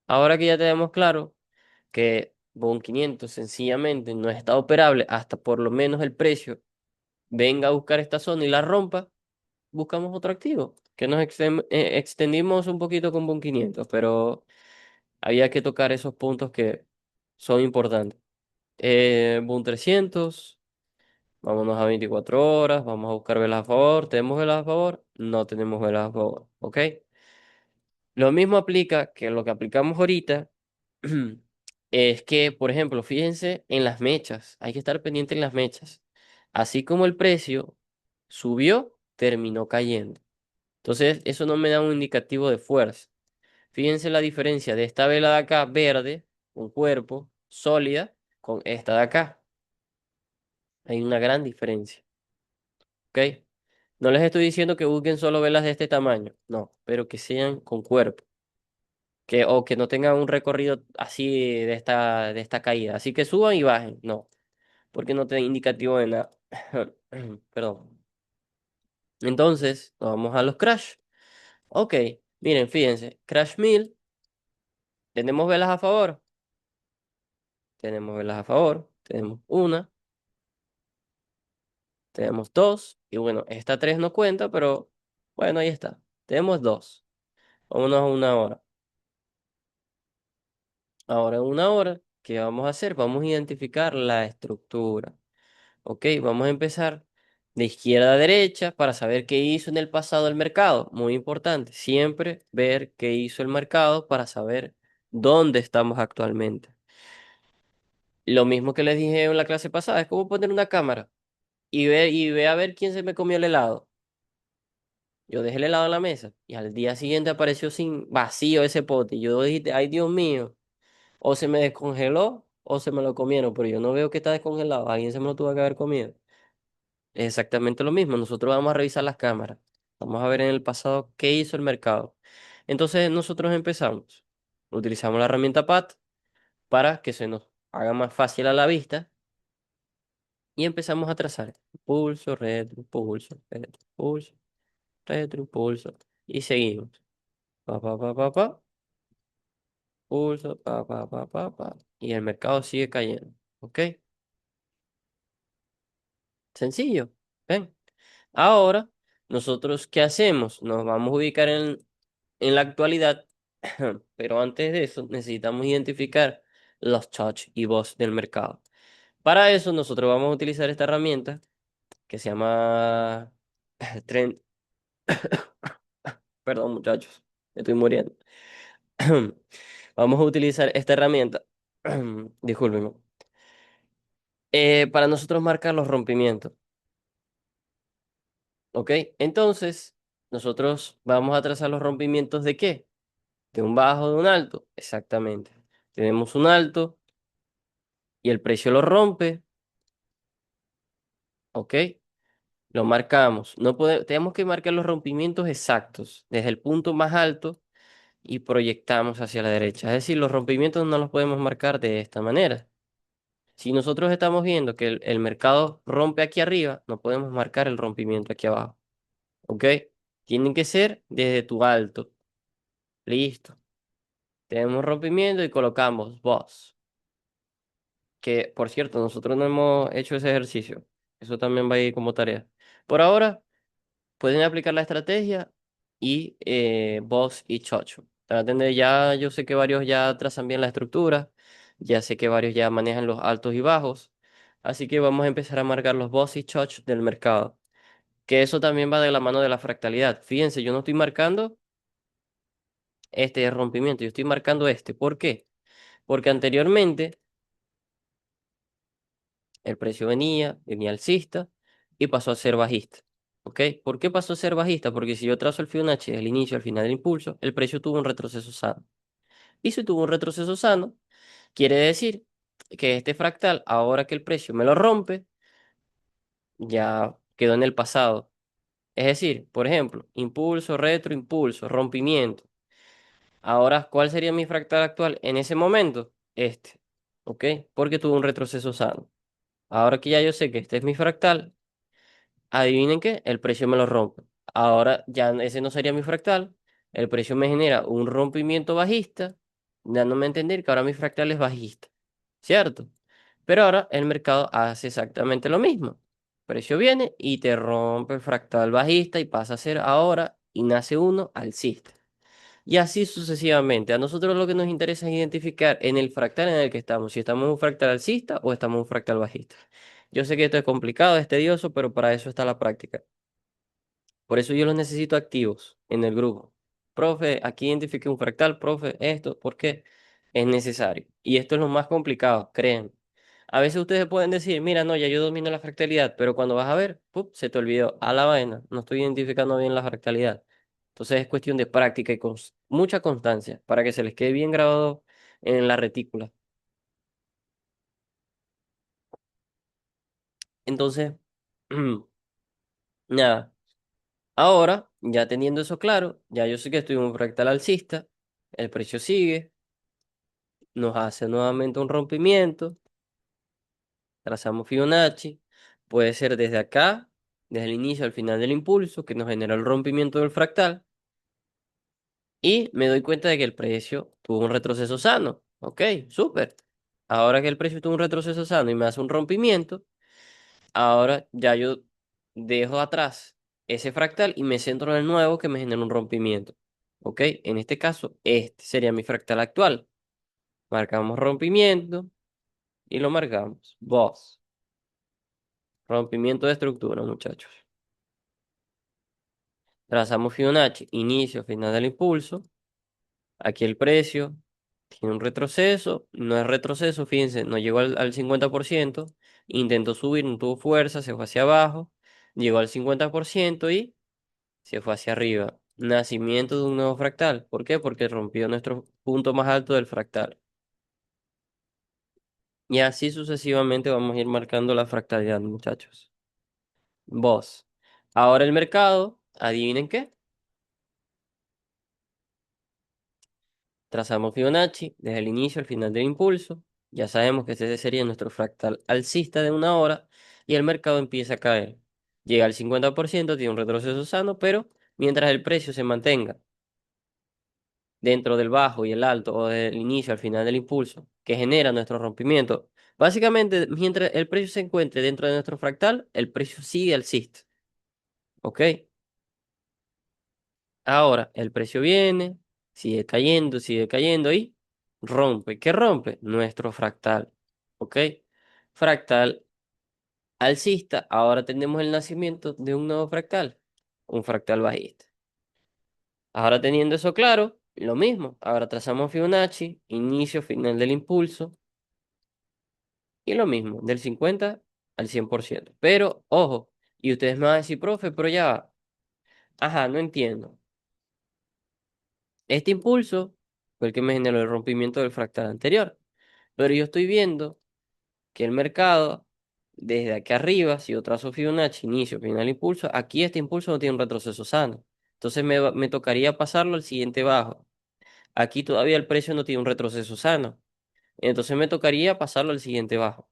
Ahora que ya tenemos claro que Bon 500 sencillamente no está operable hasta por lo menos el precio venga a buscar esta zona y la rompa, buscamos otro activo. Que nos extendimos un poquito con Bon 500, pero había que tocar esos puntos que son importantes. Boom 300, vámonos a 24 horas, vamos a buscar velas a favor. ¿Tenemos velas a favor? No tenemos velas a favor, ¿ok? Lo mismo aplica que lo que aplicamos ahorita es que, por ejemplo, fíjense en las mechas, hay que estar pendiente en las mechas. Así como el precio subió, terminó cayendo. Entonces, eso no me da un indicativo de fuerza. Fíjense la diferencia de esta vela de acá, verde, un cuerpo, sólida, con esta de acá. Hay una gran diferencia, ¿ok? No les estoy diciendo que busquen solo velas de este tamaño, no, pero que sean con cuerpo, o que no tengan un recorrido así de esta caída. Así que suban y bajen, no, porque no te da indicativo de nada. Perdón. Entonces, nos vamos a los crash. Ok, miren, fíjense, Crash 1000, ¿tenemos velas a favor? Tenemos velas a favor, tenemos una, tenemos dos, y bueno, esta tres no cuenta, pero bueno, ahí está. Tenemos dos. Vámonos a una hora. Ahora en una hora, ¿qué vamos a hacer? Vamos a identificar la estructura. Ok, vamos a empezar de izquierda a derecha para saber qué hizo en el pasado el mercado. Muy importante, siempre ver qué hizo el mercado para saber dónde estamos actualmente. Lo mismo que les dije en la clase pasada, es como poner una cámara y ve a ver quién se me comió el helado. Yo dejé el helado en la mesa y al día siguiente apareció sin vacío ese pote. Y yo dije, ay Dios mío, o se me descongeló o se me lo comieron, pero yo no veo que está descongelado. Alguien se me lo tuvo que haber comido. Es exactamente lo mismo. Nosotros vamos a revisar las cámaras. Vamos a ver en el pasado qué hizo el mercado. Entonces nosotros empezamos. Utilizamos la herramienta PAT para que se nos haga más fácil a la vista y empezamos a trazar pulso, retro, pulso, retro, pulso, retro, pulso y seguimos. Pa, pa, pa, pa, pa, pulso, pa, pa, pa, pa, pa, y el mercado sigue cayendo. ¿Ok? Sencillo. ¿Ven? Ahora, nosotros, ¿qué hacemos? Nos vamos a ubicar en la actualidad, pero antes de eso necesitamos identificar los touch y boss del mercado. Para eso, nosotros vamos a utilizar esta herramienta que se llama Trend. Perdón, muchachos, me estoy muriendo. Vamos a utilizar esta herramienta, discúlpenme, para nosotros marcar los rompimientos. ¿Ok? Entonces, nosotros vamos a trazar los rompimientos ¿de qué? De un bajo, de un alto. Exactamente. Tenemos un alto y el precio lo rompe. ¿Ok? Lo marcamos. No tenemos que marcar los rompimientos exactos desde el punto más alto y proyectamos hacia la derecha. Es decir, los rompimientos no los podemos marcar de esta manera. Si nosotros estamos viendo que el mercado rompe aquí arriba, no podemos marcar el rompimiento aquí abajo. ¿Ok? Tienen que ser desde tu alto. Listo. Tenemos rompimiento y colocamos boss. Que, por cierto, nosotros no hemos hecho ese ejercicio. Eso también va a ir como tarea. Por ahora, pueden aplicar la estrategia y boss y chocho. Traten de ya, yo sé que varios ya trazan bien la estructura. Ya sé que varios ya manejan los altos y bajos. Así que vamos a empezar a marcar los boss y choch del mercado. Que eso también va de la mano de la fractalidad. Fíjense, yo no estoy marcando este rompimiento, yo estoy marcando este. ¿Por qué? Porque anteriormente el precio venía alcista y pasó a ser bajista. ¿Ok? ¿Por qué pasó a ser bajista? Porque si yo trazo el Fibonacci del inicio al final del impulso, el precio tuvo un retroceso sano. Y si tuvo un retroceso sano, quiere decir que este fractal, ahora que el precio me lo rompe, ya quedó en el pasado. Es decir, por ejemplo, impulso, retro, impulso, rompimiento. Ahora, ¿cuál sería mi fractal actual en ese momento? Este. ¿Ok? Porque tuvo un retroceso sano. Ahora que ya yo sé que este es mi fractal, adivinen qué, el precio me lo rompe. Ahora ya ese no sería mi fractal, el precio me genera un rompimiento bajista, dándome a entender que ahora mi fractal es bajista. ¿cierto? Pero ahora el mercado hace exactamente lo mismo. El precio viene y te rompe el fractal bajista y pasa a ser ahora y nace uno alcista. Y así sucesivamente. A nosotros lo que nos interesa es identificar en el fractal en el que estamos, si estamos en un fractal alcista o estamos en un fractal bajista. Yo sé que esto es complicado, es tedioso, pero para eso está la práctica. Por eso yo los necesito activos en el grupo. Profe, aquí identifique un fractal, profe, esto, ¿por qué? Es necesario. Y esto es lo más complicado, créanme. A veces ustedes pueden decir, mira, no, ya yo domino la fractalidad, pero cuando vas a ver, ¡pup!, se te olvidó, a la vaina, no estoy identificando bien la fractalidad. Entonces es cuestión de práctica y mucha constancia para que se les quede bien grabado en la retícula. Entonces, nada. Ahora, ya teniendo eso claro, ya yo sé que estoy en un fractal alcista, el precio sigue, nos hace nuevamente un rompimiento, trazamos Fibonacci, puede ser desde acá, desde el inicio al final del impulso, que nos genera el rompimiento del fractal, y me doy cuenta de que el precio tuvo un retroceso sano. Ok, súper. Ahora que el precio tuvo un retroceso sano y me hace un rompimiento, ahora ya yo dejo atrás ese fractal y me centro en el nuevo que me genera un rompimiento. ¿Ok? En este caso, este sería mi fractal actual. Marcamos rompimiento y lo marcamos. Boss. Rompimiento de estructura, muchachos. Trazamos Fibonacci, inicio, final del impulso. Aquí el precio tiene un retroceso. No es retroceso, fíjense, no llegó al 50%. Intentó subir, no tuvo fuerza, se fue hacia abajo. Llegó al 50% y se fue hacia arriba. Nacimiento de un nuevo fractal. ¿Por qué? Porque rompió nuestro punto más alto del fractal. Y así sucesivamente vamos a ir marcando la fractalidad, muchachos. Vos. Ahora el mercado, adivinen qué. Trazamos Fibonacci desde el inicio al final del impulso. Ya sabemos que este sería nuestro fractal alcista de una hora y el mercado empieza a caer. Llega al 50%, tiene un retroceso sano, pero mientras el precio se mantenga dentro del bajo y el alto o del inicio al final del impulso que genera nuestro rompimiento. Básicamente, mientras el precio se encuentre dentro de nuestro fractal, el precio sigue alcista. ¿Ok? Ahora, el precio viene, sigue cayendo y rompe. ¿Qué rompe? Nuestro fractal. ¿Ok? Fractal alcista. Ahora tenemos el nacimiento de un nuevo fractal, un fractal bajista. Ahora teniendo eso claro, lo mismo. Ahora trazamos Fibonacci, inicio, final del impulso. Y lo mismo, del 50 al 100%. Pero, ojo, y ustedes me van a decir, profe, pero ya va. Ajá, no entiendo. Este impulso fue el que me generó el rompimiento del fractal anterior. Pero yo estoy viendo que el mercado, desde aquí arriba, si yo trazo Fibonacci, inicio, final, impulso, aquí este impulso no tiene un retroceso sano. Entonces me tocaría pasarlo al siguiente bajo. Aquí todavía el precio no tiene un retroceso sano. Entonces me tocaría pasarlo al siguiente bajo.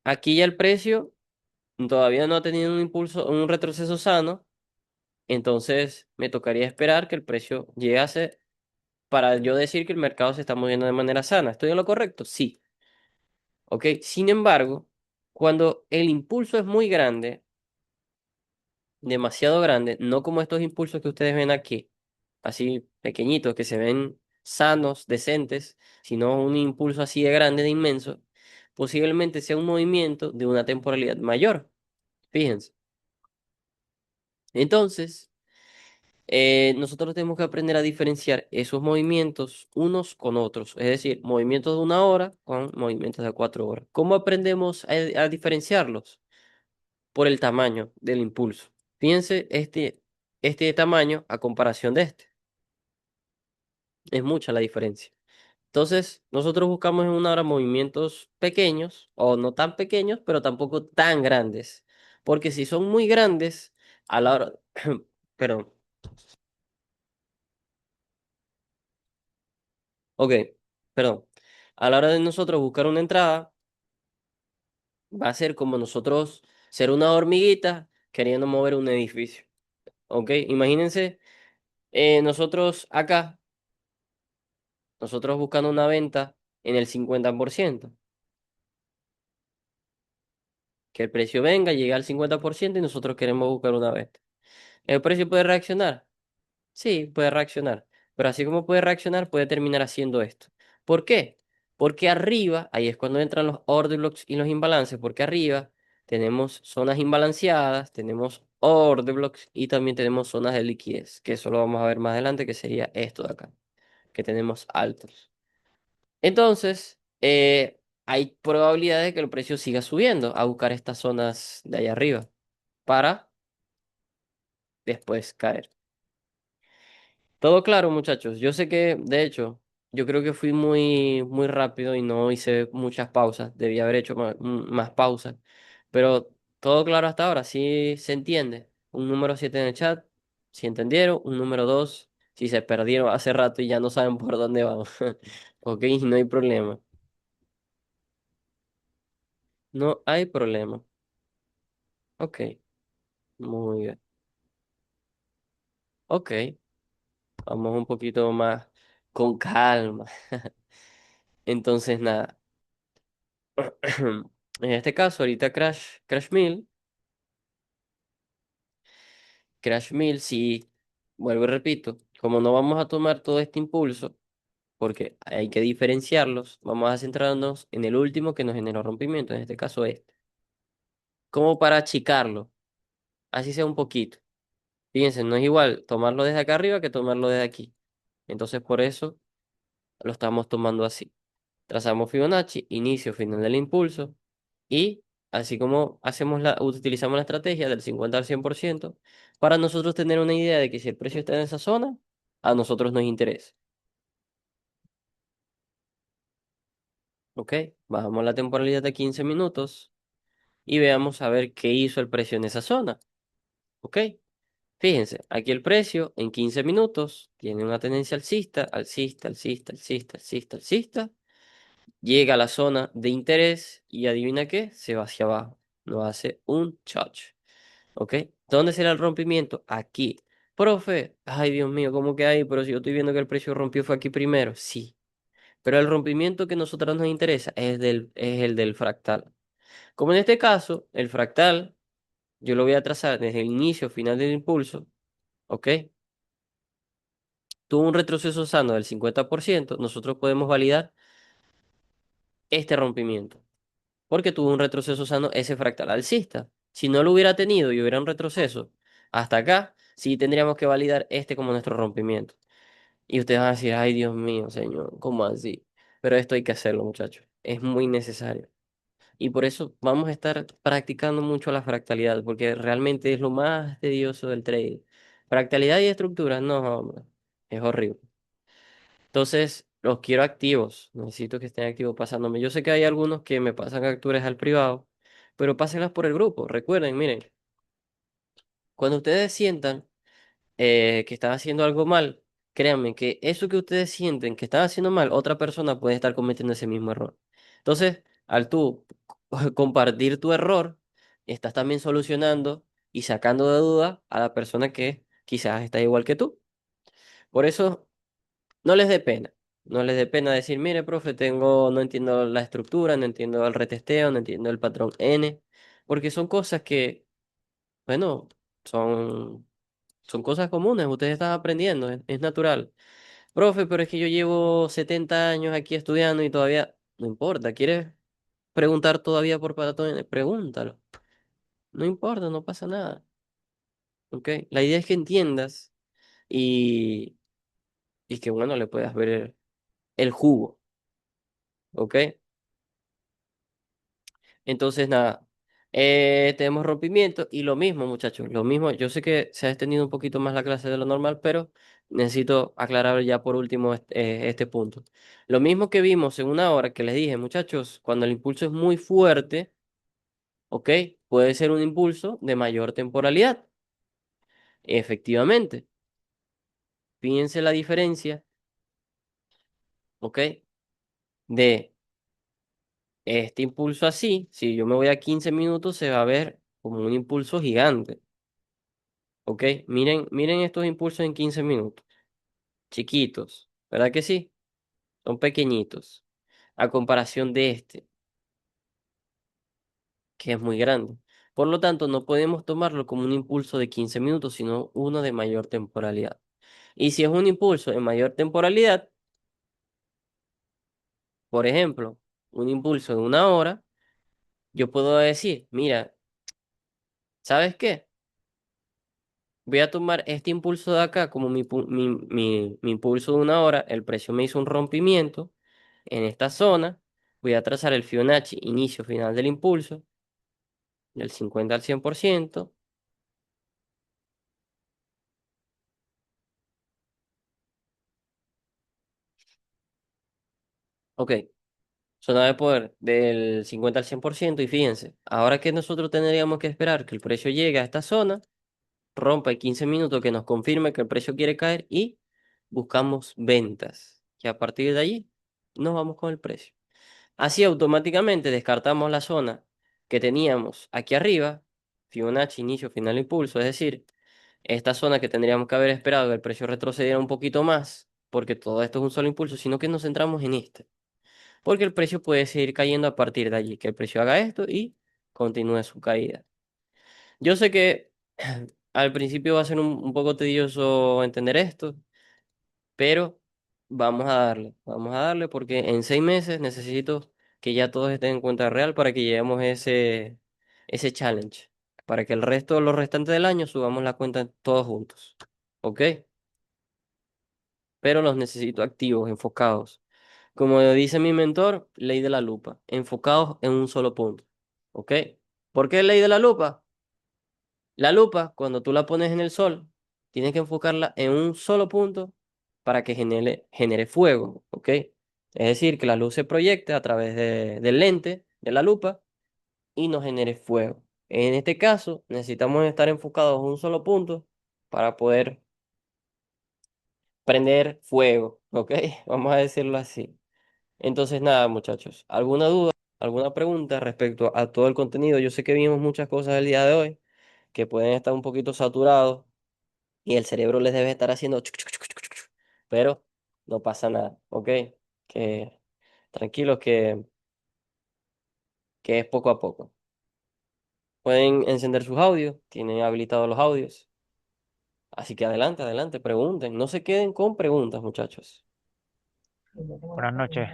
Aquí ya el precio todavía no ha tenido un impulso, un retroceso sano. Entonces me tocaría esperar que el precio llegase para yo decir que el mercado se está moviendo de manera sana. ¿Estoy en lo correcto? Sí. ¿Ok? Sin embargo, cuando el impulso es muy grande, demasiado grande, no como estos impulsos que ustedes ven aquí, así pequeñitos, que se ven sanos, decentes, sino un impulso así de grande, de inmenso, posiblemente sea un movimiento de una temporalidad mayor. Fíjense. Entonces, nosotros tenemos que aprender a diferenciar esos movimientos unos con otros, es decir, movimientos de una hora con movimientos de 4 horas. ¿Cómo aprendemos a diferenciarlos? Por el tamaño del impulso. Fíjense este tamaño a comparación de este. Es mucha la diferencia. Entonces, nosotros buscamos en una hora movimientos pequeños o no tan pequeños, pero tampoco tan grandes. Porque si son muy grandes, a la hora, perdón, ok, perdón, a la hora de nosotros buscar una entrada, va a ser como nosotros ser una hormiguita queriendo mover un edificio. Ok, imagínense nosotros acá, nosotros buscando una venta en el 50%. Que el precio venga, llegue al 50% y nosotros queremos buscar una venta. ¿El precio puede reaccionar? Sí, puede reaccionar. Pero así como puede reaccionar, puede terminar haciendo esto. ¿Por qué? Porque arriba, ahí es cuando entran los order blocks y los imbalances, porque arriba tenemos zonas imbalanceadas, tenemos order blocks y también tenemos zonas de liquidez, que eso lo vamos a ver más adelante, que sería esto de acá, que tenemos altos. Entonces, hay probabilidad de que el precio siga subiendo a buscar estas zonas de allá arriba para después caer. Todo claro, muchachos. Yo sé que, de hecho, yo creo que fui muy rápido y no hice muchas pausas. Debía haber hecho más pausas. Pero todo claro hasta ahora. Sí se entiende. Un número 7 en el chat, si entendieron. Un número 2 si se perdieron hace rato y ya no saben por dónde van. Ok, no hay problema. No hay problema. Ok, muy bien. Ok, vamos un poquito más con calma. Entonces, nada. En este caso, ahorita Crash Mill, sí, vuelvo y repito, como no vamos a tomar todo este impulso, porque hay que diferenciarlos, vamos a centrarnos en el último que nos generó rompimiento, en este caso este, como para achicarlo, así sea un poquito. Fíjense, no es igual tomarlo desde acá arriba que tomarlo desde aquí. Entonces, por eso lo estamos tomando así. Trazamos Fibonacci, inicio, final del impulso. Y así como utilizamos la estrategia del 50 al 100% para nosotros tener una idea de que si el precio está en esa zona, a nosotros nos interesa. ¿Ok? Bajamos la temporalidad de 15 minutos y veamos a ver qué hizo el precio en esa zona. ¿Ok? Fíjense, aquí el precio en 15 minutos tiene una tendencia alcista, alcista, alcista, alcista, alcista, alcista. Llega a la zona de interés y adivina qué, se va hacia abajo. Nos hace un touch. ¿Ok? ¿Dónde será el rompimiento? Aquí. Profe, ay Dios mío, ¿cómo que hay? Pero si yo estoy viendo que el precio rompió fue aquí primero. Sí, pero el rompimiento que a nosotros nos interesa es el del fractal. Como en este caso, el fractal, yo lo voy a trazar desde el inicio, final del impulso, ¿ok? Tuvo un retroceso sano del 50%, nosotros podemos validar este rompimiento, porque tuvo un retroceso sano ese fractal alcista. Si no lo hubiera tenido y hubiera un retroceso hasta acá, sí tendríamos que validar este como nuestro rompimiento. Y ustedes van a decir, ay Dios mío, señor, ¿cómo así? Pero esto hay que hacerlo, muchachos. Es muy necesario. Y por eso vamos a estar practicando mucho la fractalidad, porque realmente es lo más tedioso del trading. Fractalidad y estructura, no, hombre, es horrible. Entonces, los quiero activos. Necesito que estén activos pasándome. Yo sé que hay algunos que me pasan capturas al privado, pero pásenlas por el grupo. Recuerden, miren, cuando ustedes sientan que están haciendo algo mal, créanme que eso que ustedes sienten que están haciendo mal, otra persona puede estar cometiendo ese mismo error. Entonces, al tú compartir tu error, estás también solucionando y sacando de duda a la persona que quizás está igual que tú. Por eso, no les dé pena. No les dé pena decir, mire, profe, no entiendo la estructura, no entiendo el retesteo, no entiendo el patrón N, porque son cosas que, bueno, son son cosas comunes, ustedes están aprendiendo, es natural. Profe, pero es que yo llevo 70 años aquí estudiando y todavía, no importa, ¿quieres preguntar todavía por patrones? Pregúntalo. No importa, no pasa nada. ¿Ok? La idea es que entiendas y, y que, bueno, le puedas ver el jugo. ¿Ok? Entonces, nada, tenemos rompimiento y lo mismo, muchachos, lo mismo. Yo sé que se ha extendido un poquito más la clase de lo normal, pero necesito aclarar ya por último este punto. Lo mismo que vimos en una hora que les dije, muchachos, cuando el impulso es muy fuerte, ¿ok? Puede ser un impulso de mayor temporalidad. Efectivamente, fíjense la diferencia, ¿ok? De este impulso así, si yo me voy a 15 minutos, se va a ver como un impulso gigante. ¿Ok? Miren estos impulsos en 15 minutos. Chiquitos, ¿verdad que sí? Son pequeñitos. a comparación de este, que es muy grande. Por lo tanto, no podemos tomarlo como un impulso de 15 minutos, sino uno de mayor temporalidad. Y si es un impulso de mayor temporalidad, por ejemplo, un impulso de 1 hora, yo puedo decir, mira, ¿sabes qué? Voy a tomar este impulso de acá como mi impulso de 1 hora. El precio me hizo un rompimiento en esta zona. Voy a trazar el Fibonacci inicio-final del impulso, del 50 al 100%. Ok, zona de poder del 50 al 100%. Y fíjense, ahora que nosotros tendríamos que esperar que el precio llegue a esta zona, rompa en 15 minutos que nos confirme que el precio quiere caer y buscamos ventas. Y a partir de allí nos vamos con el precio. Así automáticamente descartamos la zona que teníamos aquí arriba, Fibonacci, inicio, final, impulso, es decir, esta zona que tendríamos que haber esperado que el precio retrocediera un poquito más, porque todo esto es un solo impulso, sino que nos centramos en este, porque el precio puede seguir cayendo a partir de allí, que el precio haga esto y continúe su caída. Yo sé que al principio va a ser un poco tedioso entender esto, pero vamos a darle porque en 6 meses necesito que ya todos estén en cuenta real para que lleguemos ese challenge, para que el resto, los restantes del año subamos la cuenta todos juntos, ¿ok? Pero los necesito activos, enfocados. Como dice mi mentor, ley de la lupa, enfocados en un solo punto, ¿ok? ¿Por qué ley de la lupa? La lupa, cuando tú la pones en el sol, tienes que enfocarla en un solo punto para que genere fuego, ¿ok? Es decir, que la luz se proyecte a través del lente de la lupa y nos genere fuego. En este caso, necesitamos estar enfocados en un solo punto para poder prender fuego, ¿ok? Vamos a decirlo así. Entonces, nada, muchachos, ¿alguna duda, alguna pregunta respecto a todo el contenido? Yo sé que vimos muchas cosas el día de hoy que pueden estar un poquito saturados y el cerebro les debe estar haciendo pero no pasa nada, ¿ok? Que tranquilos que es poco a poco. Pueden encender sus audios, tienen habilitados los audios, así que adelante, adelante, pregunten, no se queden con preguntas, muchachos.
Buenas noches.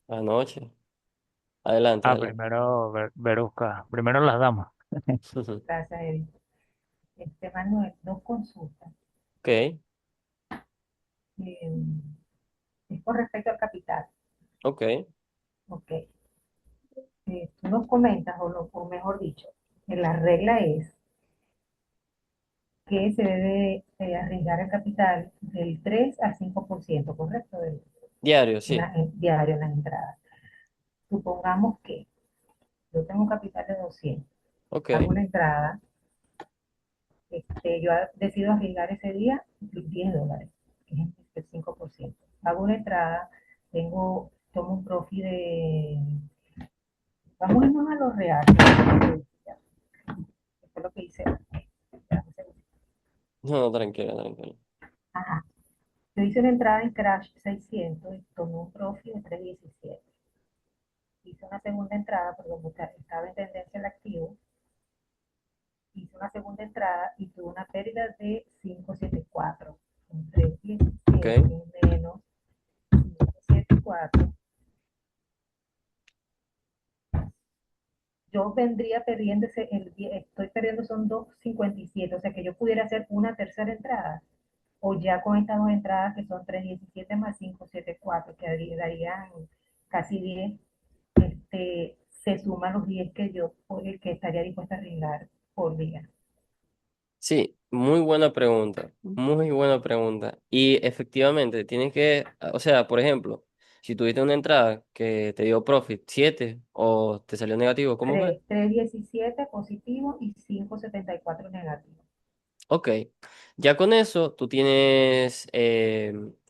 Buenas noches, adelante, adelante.
Primero, Verusca. Primero las damas.
Gracias, Edith. Manuel, dos consultas.
Ok,
Eh, es con respecto al capital.
ok,
Ok. Tú nos comentas, o mejor dicho, que la regla es que se debe arriesgar el capital del 3 al 5%, ¿correcto?
diario, sí,
Diario en las entradas. Supongamos que yo tengo un capital de 200,
ok,
hago una entrada, yo decido arriesgar ese día $10, que es el 5%. Hago una entrada, tomo un profit vamos a irnos a los reales. Esto es lo que hice.
no, no, tranquilo, tranquilo.
Ajá. Yo hice una entrada en Crash 600 y tomé un profit de 317. Hice una segunda entrada, porque como estaba en tendencia el activo, hice una segunda entrada y tuve una pérdida de 574. Con
Ok,
317 menos 574, yo vendría perdiendo estoy perdiendo son 257, o sea que yo pudiera hacer una tercera entrada, o ya con estas dos entradas que son 317 más 574, que darían casi 10, se suman los 10 que yo que estaría dispuesta a arriesgar por día.
sí, muy buena pregunta, muy buena pregunta. Y efectivamente, tienes que, o sea, por ejemplo, si tuviste una entrada que te dio profit 7 o te salió negativo, ¿cómo fue?
317 positivo y 574 negativo.
Ok, ya con eso tú tienes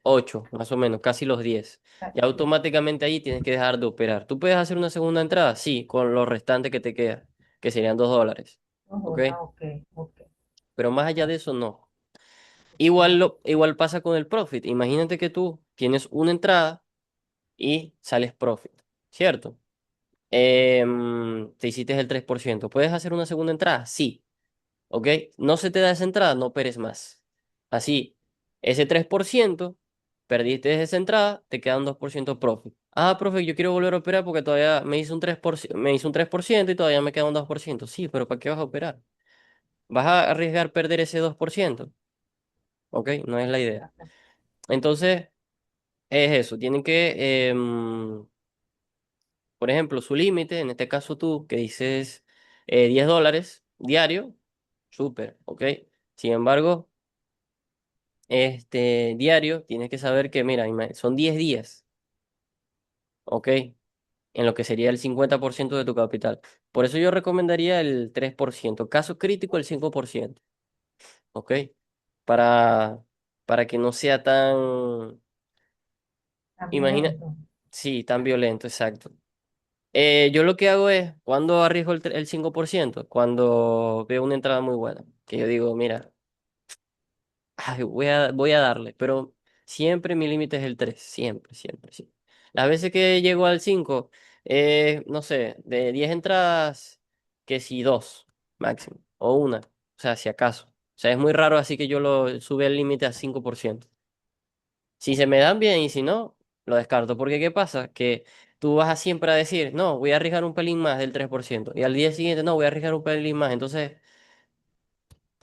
8, más o menos, casi los 10. Ya
Sí.
automáticamente ahí tienes que dejar de operar. ¿Tú puedes hacer una segunda entrada? Sí, con lo restante que te queda, que serían $2. ¿Ok?
Ok, ok.
Pero más allá de eso, no. Igual pasa con el profit. Imagínate que tú tienes una entrada y sales profit. ¿cierto? Te hiciste el 3%. ¿Puedes hacer una segunda entrada? Sí. ¿Ok? No se te da esa entrada, no operes más. Así, ese 3% perdiste esa entrada, te queda un 2% profit. Ah, profe, yo quiero volver a operar porque todavía me hizo un 3% y todavía me queda un 2%. Sí, pero ¿para qué vas a operar? ¿Vas a arriesgar perder ese 2%? ¿Ok? No es la idea. Entonces, es eso. Tienen que, por ejemplo, su límite, en este caso tú, que dices $10 diario, súper, ¿ok? Sin embargo, diario, tienes que saber que, mira, son 10 días, ¿ok? En lo que sería el 50% de tu capital. Por eso yo recomendaría el 3%, caso crítico el 5%, ¿ok? Para, para que no sea tan,
Tan
imagina,
violento.
sí, tan violento, exacto. Yo lo que hago es, cuando arriesgo el 5%, cuando veo una entrada muy buena, que yo digo, mira, ay, voy a darle, pero siempre mi límite es el 3 siempre, siempre, sí. Las veces que llego al 5 no sé, de 10 entradas, que si dos máximo, o una, o sea, si acaso. O sea, es muy raro así que yo lo sube el límite a 5%. Si se me dan bien y si no, lo descarto. Porque ¿qué pasa? Que tú vas a siempre a decir, no, voy a arriesgar un pelín más del 3%. Y al día siguiente, no, voy a arriesgar un pelín más. Entonces,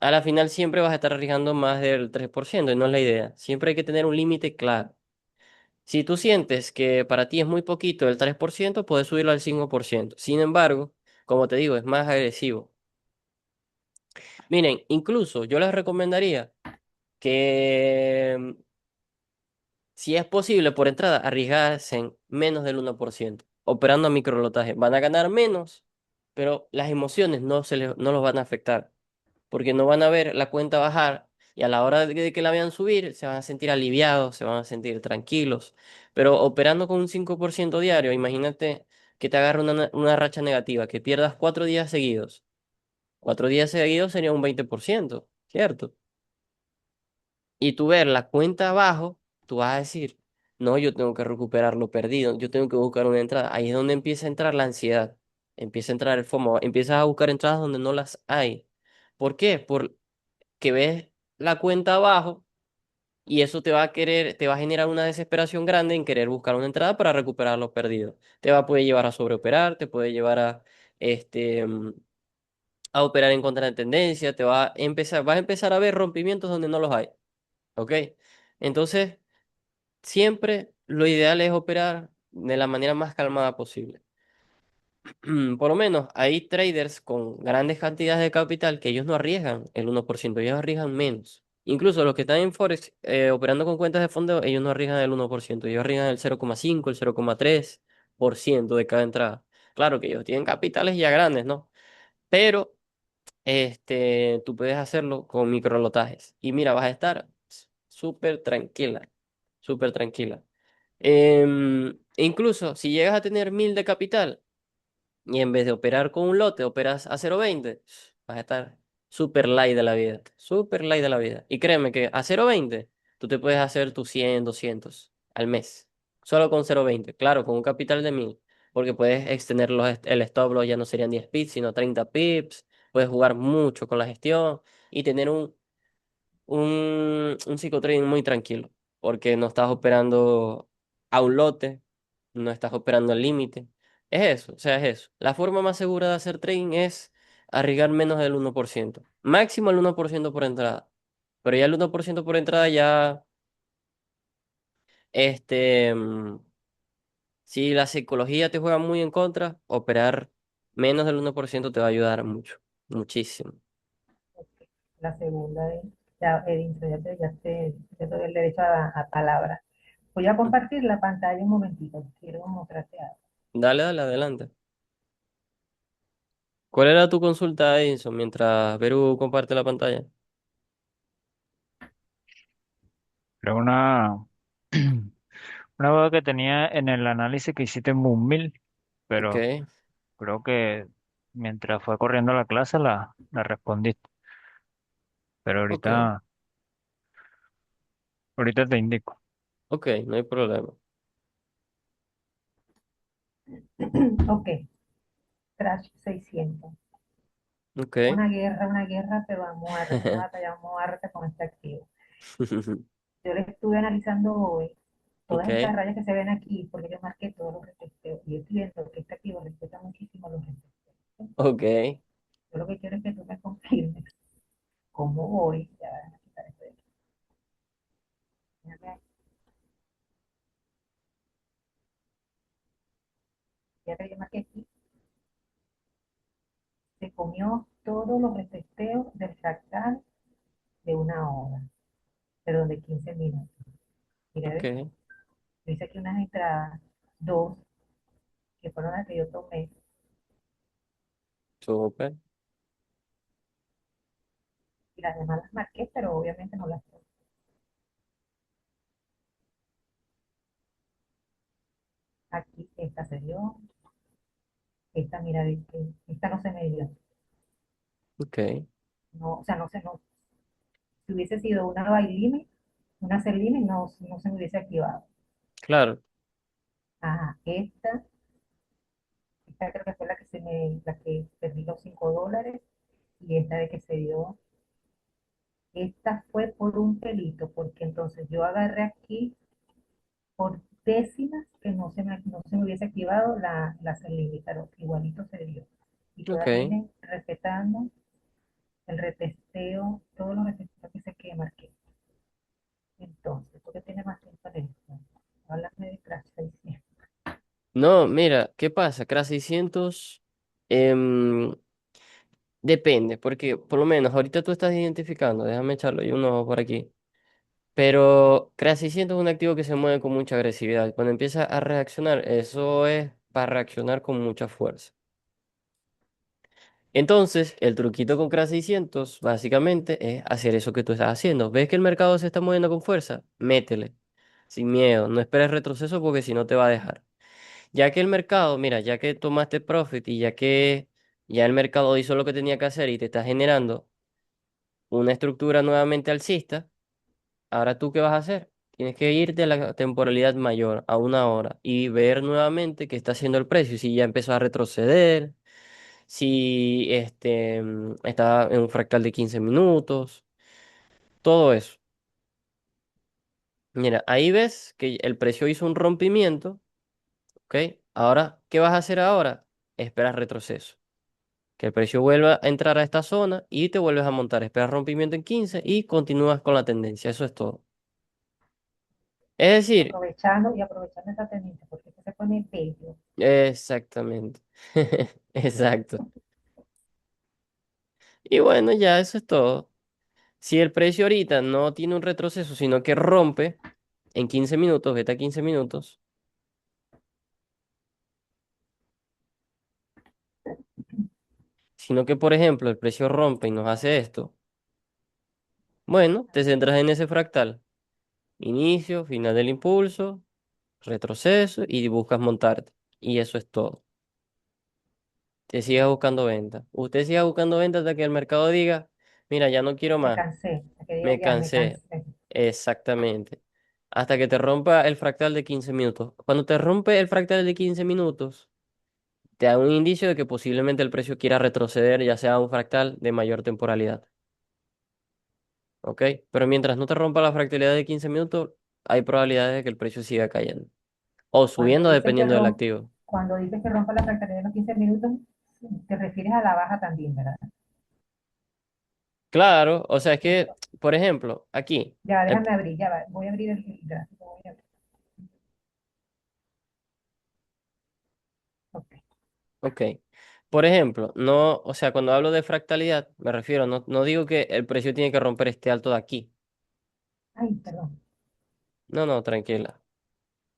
a la final siempre vas a estar arriesgando más del 3% y no es la idea. Siempre hay que tener un límite claro. Si tú sientes que para ti es muy poquito el 3%, puedes subirlo al 5%. Sin embargo, como te digo, es más agresivo. Miren, incluso yo les recomendaría que si es posible, por entrada, arriesgarse en menos del 1%, operando a microlotaje. Van a ganar menos, pero las emociones no los van a afectar, porque no van a ver la cuenta bajar y a la hora de que la vean subir, se van a sentir aliviados, se van a sentir tranquilos. Pero operando con un 5% diario, imagínate que te agarre una racha negativa, que pierdas 4 días seguidos. 4 días seguidos sería un 20%, ¿cierto? Y tú ver la cuenta abajo, tú vas a decir, no, yo tengo que recuperar lo perdido, yo tengo que buscar una entrada. Ahí es donde empieza a entrar la ansiedad, empieza a entrar el FOMO, empiezas a buscar entradas donde no las hay. ¿Por qué? Porque ves la cuenta abajo y eso te va a generar una desesperación grande en querer buscar una entrada para recuperar lo perdido. Puede llevar a sobreoperar, te puede llevar este, mm, a operar en contra de tendencia, vas a empezar a ver rompimientos donde no los hay. ¿Ok? Entonces, siempre lo ideal es operar de la manera más calmada posible. Por lo menos hay traders con grandes cantidades de capital que ellos no arriesgan el 1%, ellos arriesgan menos. Incluso los que están en Forex operando con cuentas de fondo, ellos no arriesgan el 1%, ellos arriesgan el 0,5, el 0,3% de cada entrada. Claro que ellos tienen capitales ya grandes, ¿no? Pero tú puedes hacerlo con microlotajes. Y mira, vas a estar súper tranquila, súper tranquila. Incluso si llegas a tener 1.000 de capital y en vez de operar con un lote, operas a 0,20, vas a estar súper light de la vida, súper light de la vida. Y créeme que a 0,20 tú te puedes hacer tus 100 200 al mes, solo con 0,20, claro, con un capital de 1.000, porque puedes extender el stop loss, ya no serían 10 pips, sino 30 pips, puedes jugar mucho con la gestión y tener un psicotrading muy tranquilo, porque no estás operando a un lote, no estás operando al límite. Es eso, o sea, es eso. La forma más segura de hacer trading es arriesgar menos del 1%, máximo el 1% por entrada. Pero ya el 1% por entrada ya, este, mm, si la psicología te juega muy en contra, operar menos del 1% te va a ayudar mucho, muchísimo.
La segunda es, ya, Edinson, ya te doy el derecho a palabra. Voy a compartir la pantalla un momentito. Quiero mostrarte algo.
Dale, dale, adelante. ¿Cuál era tu consulta, Edinson, mientras Perú comparte la pantalla?
Pero una duda que tenía en el análisis que hiciste en Boommill,
Ok,
pero creo que mientras fue corriendo la clase la respondiste. Pero
ok,
ahorita te indico.
ok, no hay problema.
Ok, Crash 600.
Ok.
Una guerra, pero a muerte, una batalla a muerte con este activo. Yo le estuve analizando hoy todas estas
Ok.
rayas que se ven aquí, porque yo marqué todos los retesteos. Y estoy viendo que este activo respeta muchísimo los retesteos.
Ok.
Yo lo que quiero es que tú me confirmes cómo voy. Ya, van a quitar esto de aquí. Déjame- Ya que yo marqué aquí, se comió todos los retesteos del fractal de una hora, pero de 15 minutos. Mira, ¿ves?
Ok.
Yo hice aquí unas entradas, dos, que fueron las que yo tomé,
Súper.
y las demás las marqué, pero obviamente no las tomé. Aquí esta se dio, esta, mira, esta no se me dio.
Ok.
No, o sea, no sé, no, si hubiese sido una buy limit, una sell limit, no, no se me hubiese activado.
Claro.
Ajá, esta creo que fue la que perdí los $5, y esta de que se dio, esta fue por un pelito, porque entonces yo agarré aquí por décimas que no se me hubiese activado la sell limit, pero igualito se dio. Y todas
Ok.
miren, respetando el retesteo, todos los retesteos que se queman aquí. Entonces, ¿por qué tiene más tiempo en esto? Háblame de Crash 600.
No, mira, ¿qué pasa? CRA 600 depende, porque por lo menos ahorita tú estás identificando, déjame echarlo yo un ojo por aquí. Pero CRA 600 es un activo que se mueve con mucha agresividad. Cuando empieza a reaccionar, eso es para reaccionar con mucha fuerza. Entonces, el truquito con CRA 600 básicamente es hacer eso que tú estás haciendo. ¿Ves que el mercado se está moviendo con fuerza? Métele, sin miedo. No esperes retroceso porque si no te va a dejar. Ya que el mercado, mira, ya que tomaste profit y ya que ya el mercado hizo lo que tenía que hacer y te está generando una estructura nuevamente alcista, ahora tú qué vas a hacer? Tienes que irte a la temporalidad mayor, a una hora, y ver nuevamente qué está haciendo el precio, si ya empezó a retroceder, si está en un fractal de 15 minutos, todo eso. Mira, ahí ves que el precio hizo un rompimiento, ¿ok? Ahora, ¿qué vas a hacer ahora? Esperas retroceso. Que el precio vuelva a entrar a esta zona y te vuelves a montar. Esperas rompimiento en 15 y continúas con la tendencia. Eso es todo. Es decir,
Y aprovechando esa tendencia, porque esto se pone bello.
exactamente. Exacto. Y bueno, ya eso es todo. Si el precio ahorita no tiene un retroceso, sino que rompe en 15 minutos, vete a 15 minutos, sino que, por ejemplo, el precio rompe y nos hace esto, bueno, te centras en ese fractal. Inicio, final del impulso, retroceso y buscas montarte. Y eso es todo. Te sigas buscando ventas. Usted siga buscando ventas hasta que el mercado diga, mira, ya no quiero
Me
más,
cansé, a que diga
me
ya, me
cansé.
cansé.
Exactamente. Hasta que te rompa el fractal de 15 minutos. Cuando te rompe el fractal de 15 minutos, te da un indicio de que posiblemente el precio quiera retroceder, ya sea un fractal de mayor temporalidad. ¿Ok? Pero mientras no te rompa la fractalidad de 15 minutos, hay probabilidades de que el precio siga cayendo. O
Cuando
subiendo
dices que
dependiendo del
rompa,
activo.
cuando dices que rompa la fractalidad de los 15 minutos, te refieres a la baja también, ¿verdad?
Claro, o sea, es
No,
que,
pero
por ejemplo, aquí.
ya,
el
déjame abrir, ya va, voy a abrir el gráfico. Voy a abrir. Ok,
Ok. Por ejemplo, no, o sea, cuando hablo de fractalidad, me refiero, no digo que el precio tiene que romper este alto de aquí.
ay, perdón,
No, no, tranquila.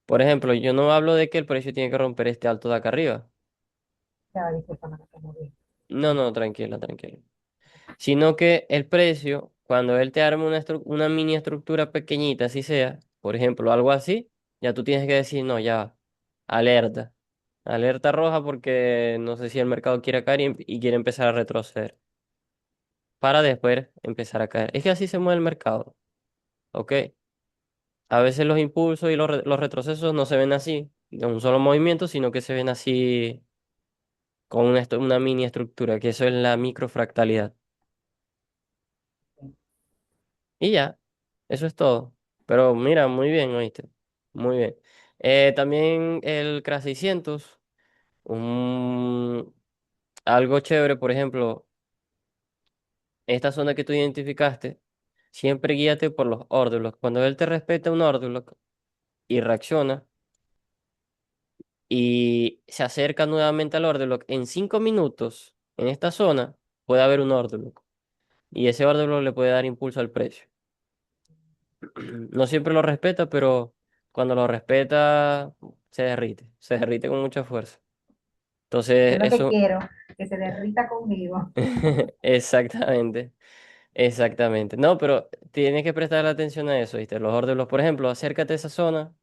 Por ejemplo, yo no hablo de que el precio tiene que romper este alto de acá arriba.
ya va, disculpa, no te moví.
No, no, tranquila, tranquila. Sino que el precio, cuando él te arma una mini estructura pequeñita, así sea, por ejemplo, algo así, ya tú tienes que decir, no, ya, va, alerta. Alerta roja porque no sé si el mercado quiere caer y quiere empezar a retroceder. Para después empezar a caer. Es que así se mueve el mercado. ¿Ok? A veces los impulsos y los retrocesos no se ven así. de un solo movimiento, sino que se ven así con una mini estructura, que eso es la microfractalidad. Y ya, eso es todo. Pero mira, muy bien, ¿oíste? Muy bien. También el CRA 600, algo chévere, por ejemplo, esta zona que tú identificaste, siempre guíate por los order blocks. Cuando él te respeta un order block y reacciona y se acerca nuevamente al order block, en 5 minutos, en esta zona, puede haber un order block. Y ese order block le puede dar impulso al precio. No siempre lo respeta, pero cuando lo respeta, se derrite con mucha fuerza.
Es
Entonces,
lo que
eso,
quiero, que se derrita conmigo.
exactamente, exactamente. No, pero tienes que prestar atención a eso, ¿viste? Los órdenes, por ejemplo, acércate a esa zona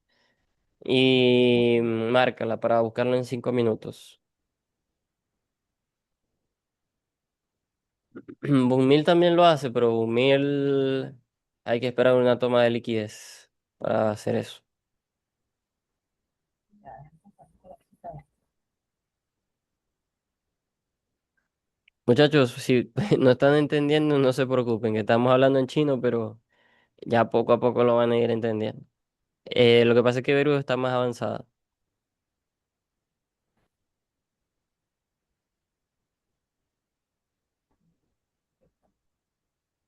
y márcala para buscarlo en 5 minutos. Bumil también lo hace, pero Bumil hay que esperar una toma de liquidez para hacer eso. Muchachos, si no están entendiendo, no se preocupen, que estamos hablando en chino, pero ya poco a poco lo van a ir entendiendo. Lo que pasa es que Beru está más avanzada.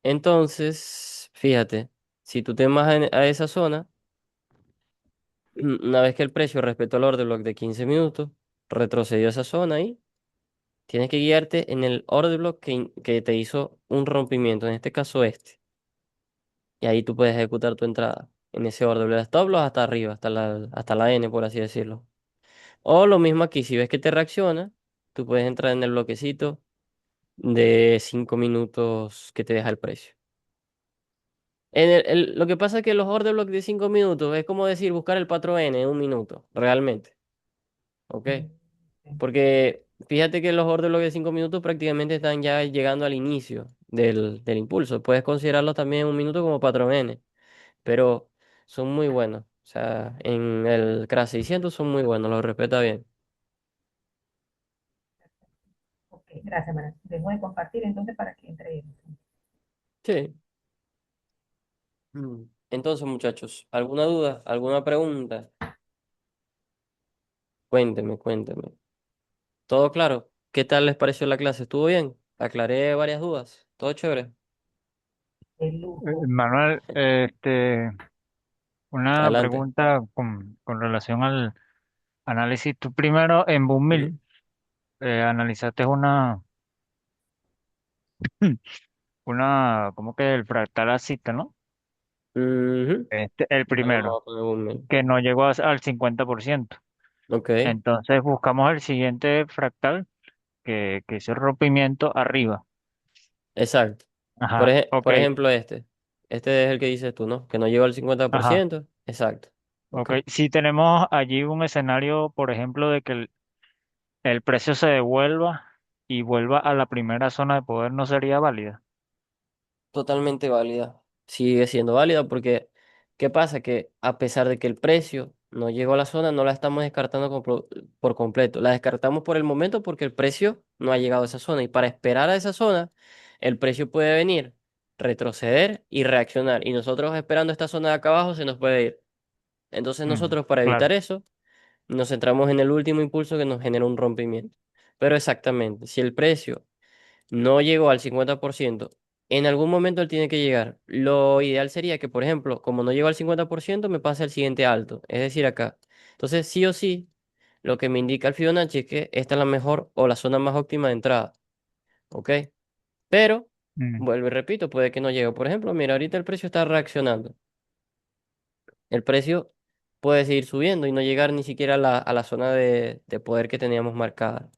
Entonces, fíjate, si tú te vas a esa zona, una vez que el precio respetó el order block de 15 minutos, retrocedió a esa zona ahí, tienes que guiarte en el order block que te hizo un rompimiento, en este caso este. Y ahí tú puedes ejecutar tu entrada en ese order block de stop loss hasta arriba, hasta la N, por así decirlo. O lo mismo aquí, si ves que te reacciona, tú puedes entrar en el bloquecito de 5 minutos que te deja el precio. Lo que pasa es que los order block de 5 minutos es como decir buscar el patrón N en un minuto, realmente. ¿Ok? Porque fíjate que los order block de 5 minutos prácticamente están ya llegando al inicio del impulso. Puedes considerarlos también un minuto como patrón N, pero son muy buenos. O sea, en el CRA 600 son muy buenos, los respeta bien.
Ok, gracias, María. Dejo de compartir entonces para que entre.
Sí. Entonces, muchachos, ¿alguna duda? ¿Alguna pregunta? Cuénteme, cuénteme. ¿Todo claro? ¿Qué tal les pareció la clase? ¿Estuvo bien? Aclaré varias dudas. ¿Todo chévere?
De lujo.
Manuel, una
Adelante.
pregunta con relación al análisis. Tú primero en
Ujú.
1000 analizaste ¿cómo que el fractal ascita, ¿no?
Ujú.
El
Ya lo voy
primero,
a poner un mail.
que no llegó al 50%.
Ok,
Entonces buscamos el siguiente fractal, que es el rompimiento arriba.
exacto. Por,
Ajá,
ej-
ok,
por ejemplo, este. Este es el que dices tú, ¿no? Que no llegó al cincuenta por
ajá,
ciento. Exacto. Ok.
ok. Si tenemos allí un escenario, por ejemplo, de que el precio se devuelva y vuelva a la primera zona de poder, ¿no sería válida?
Totalmente válida. Sigue siendo válida porque, ¿qué pasa? Que a pesar de que el precio no llegó a la zona, no la estamos descartando por completo. La descartamos por el momento porque el precio no ha llegado a esa zona. Y para esperar a esa zona, el precio puede venir, retroceder y reaccionar. Y nosotros esperando esta zona de acá abajo se nos puede ir. Entonces nosotros, para evitar
Claro.
eso, nos centramos en el último impulso que nos genera un rompimiento. Pero exactamente, si el precio no llegó al 50%, en algún momento él tiene que llegar. Lo ideal sería que, por ejemplo, como no llegó al 50%, me pase al siguiente alto, es decir, acá. Entonces, sí o sí, lo que me indica el Fibonacci es que esta es la mejor o la zona más óptima de entrada, ¿ok? Pero,
Mm,
vuelvo y repito, puede que no llegue. Por ejemplo, mira, ahorita el precio está reaccionando. El precio puede seguir subiendo y no llegar ni siquiera a la zona de poder que teníamos marcada.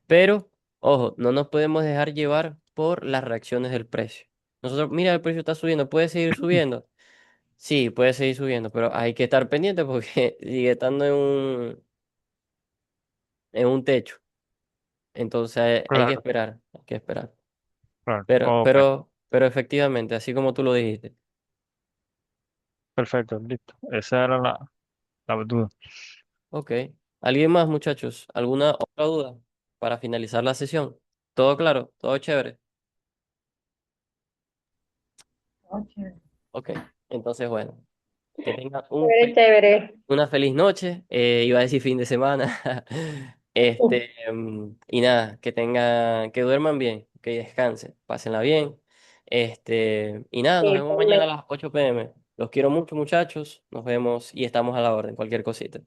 Pero, ojo, no nos podemos dejar llevar por las reacciones del precio. Nosotros, mira, el precio está subiendo, ¿puede seguir subiendo? Sí, puede seguir subiendo, pero hay que estar pendiente porque sigue estando en un techo. Entonces hay que
claro,
esperar, hay que esperar.
claro.
Pero,
Ok,
pero, pero efectivamente, así como tú lo dijiste.
perfecto, listo. Esa era la duda.
Ok. ¿Alguien más, muchachos? ¿Alguna otra duda para finalizar la sesión? ¿Todo claro? ¿Todo chévere?
Oh, chévere.
Ok, entonces bueno, que tengan
Chévere, chévere.
una feliz noche, iba a decir fin de semana, y nada, que duerman bien, que descansen, pásenla bien, y nada, nos vemos mañana a
Igualmente.
las 8 p.m. Los quiero mucho, muchachos, nos vemos y estamos a la orden, cualquier cosita.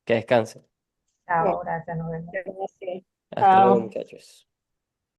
Que descansen.
Chao, gracias, nos vemos.
Gracias.
Hasta luego,
Chao.
muchachos.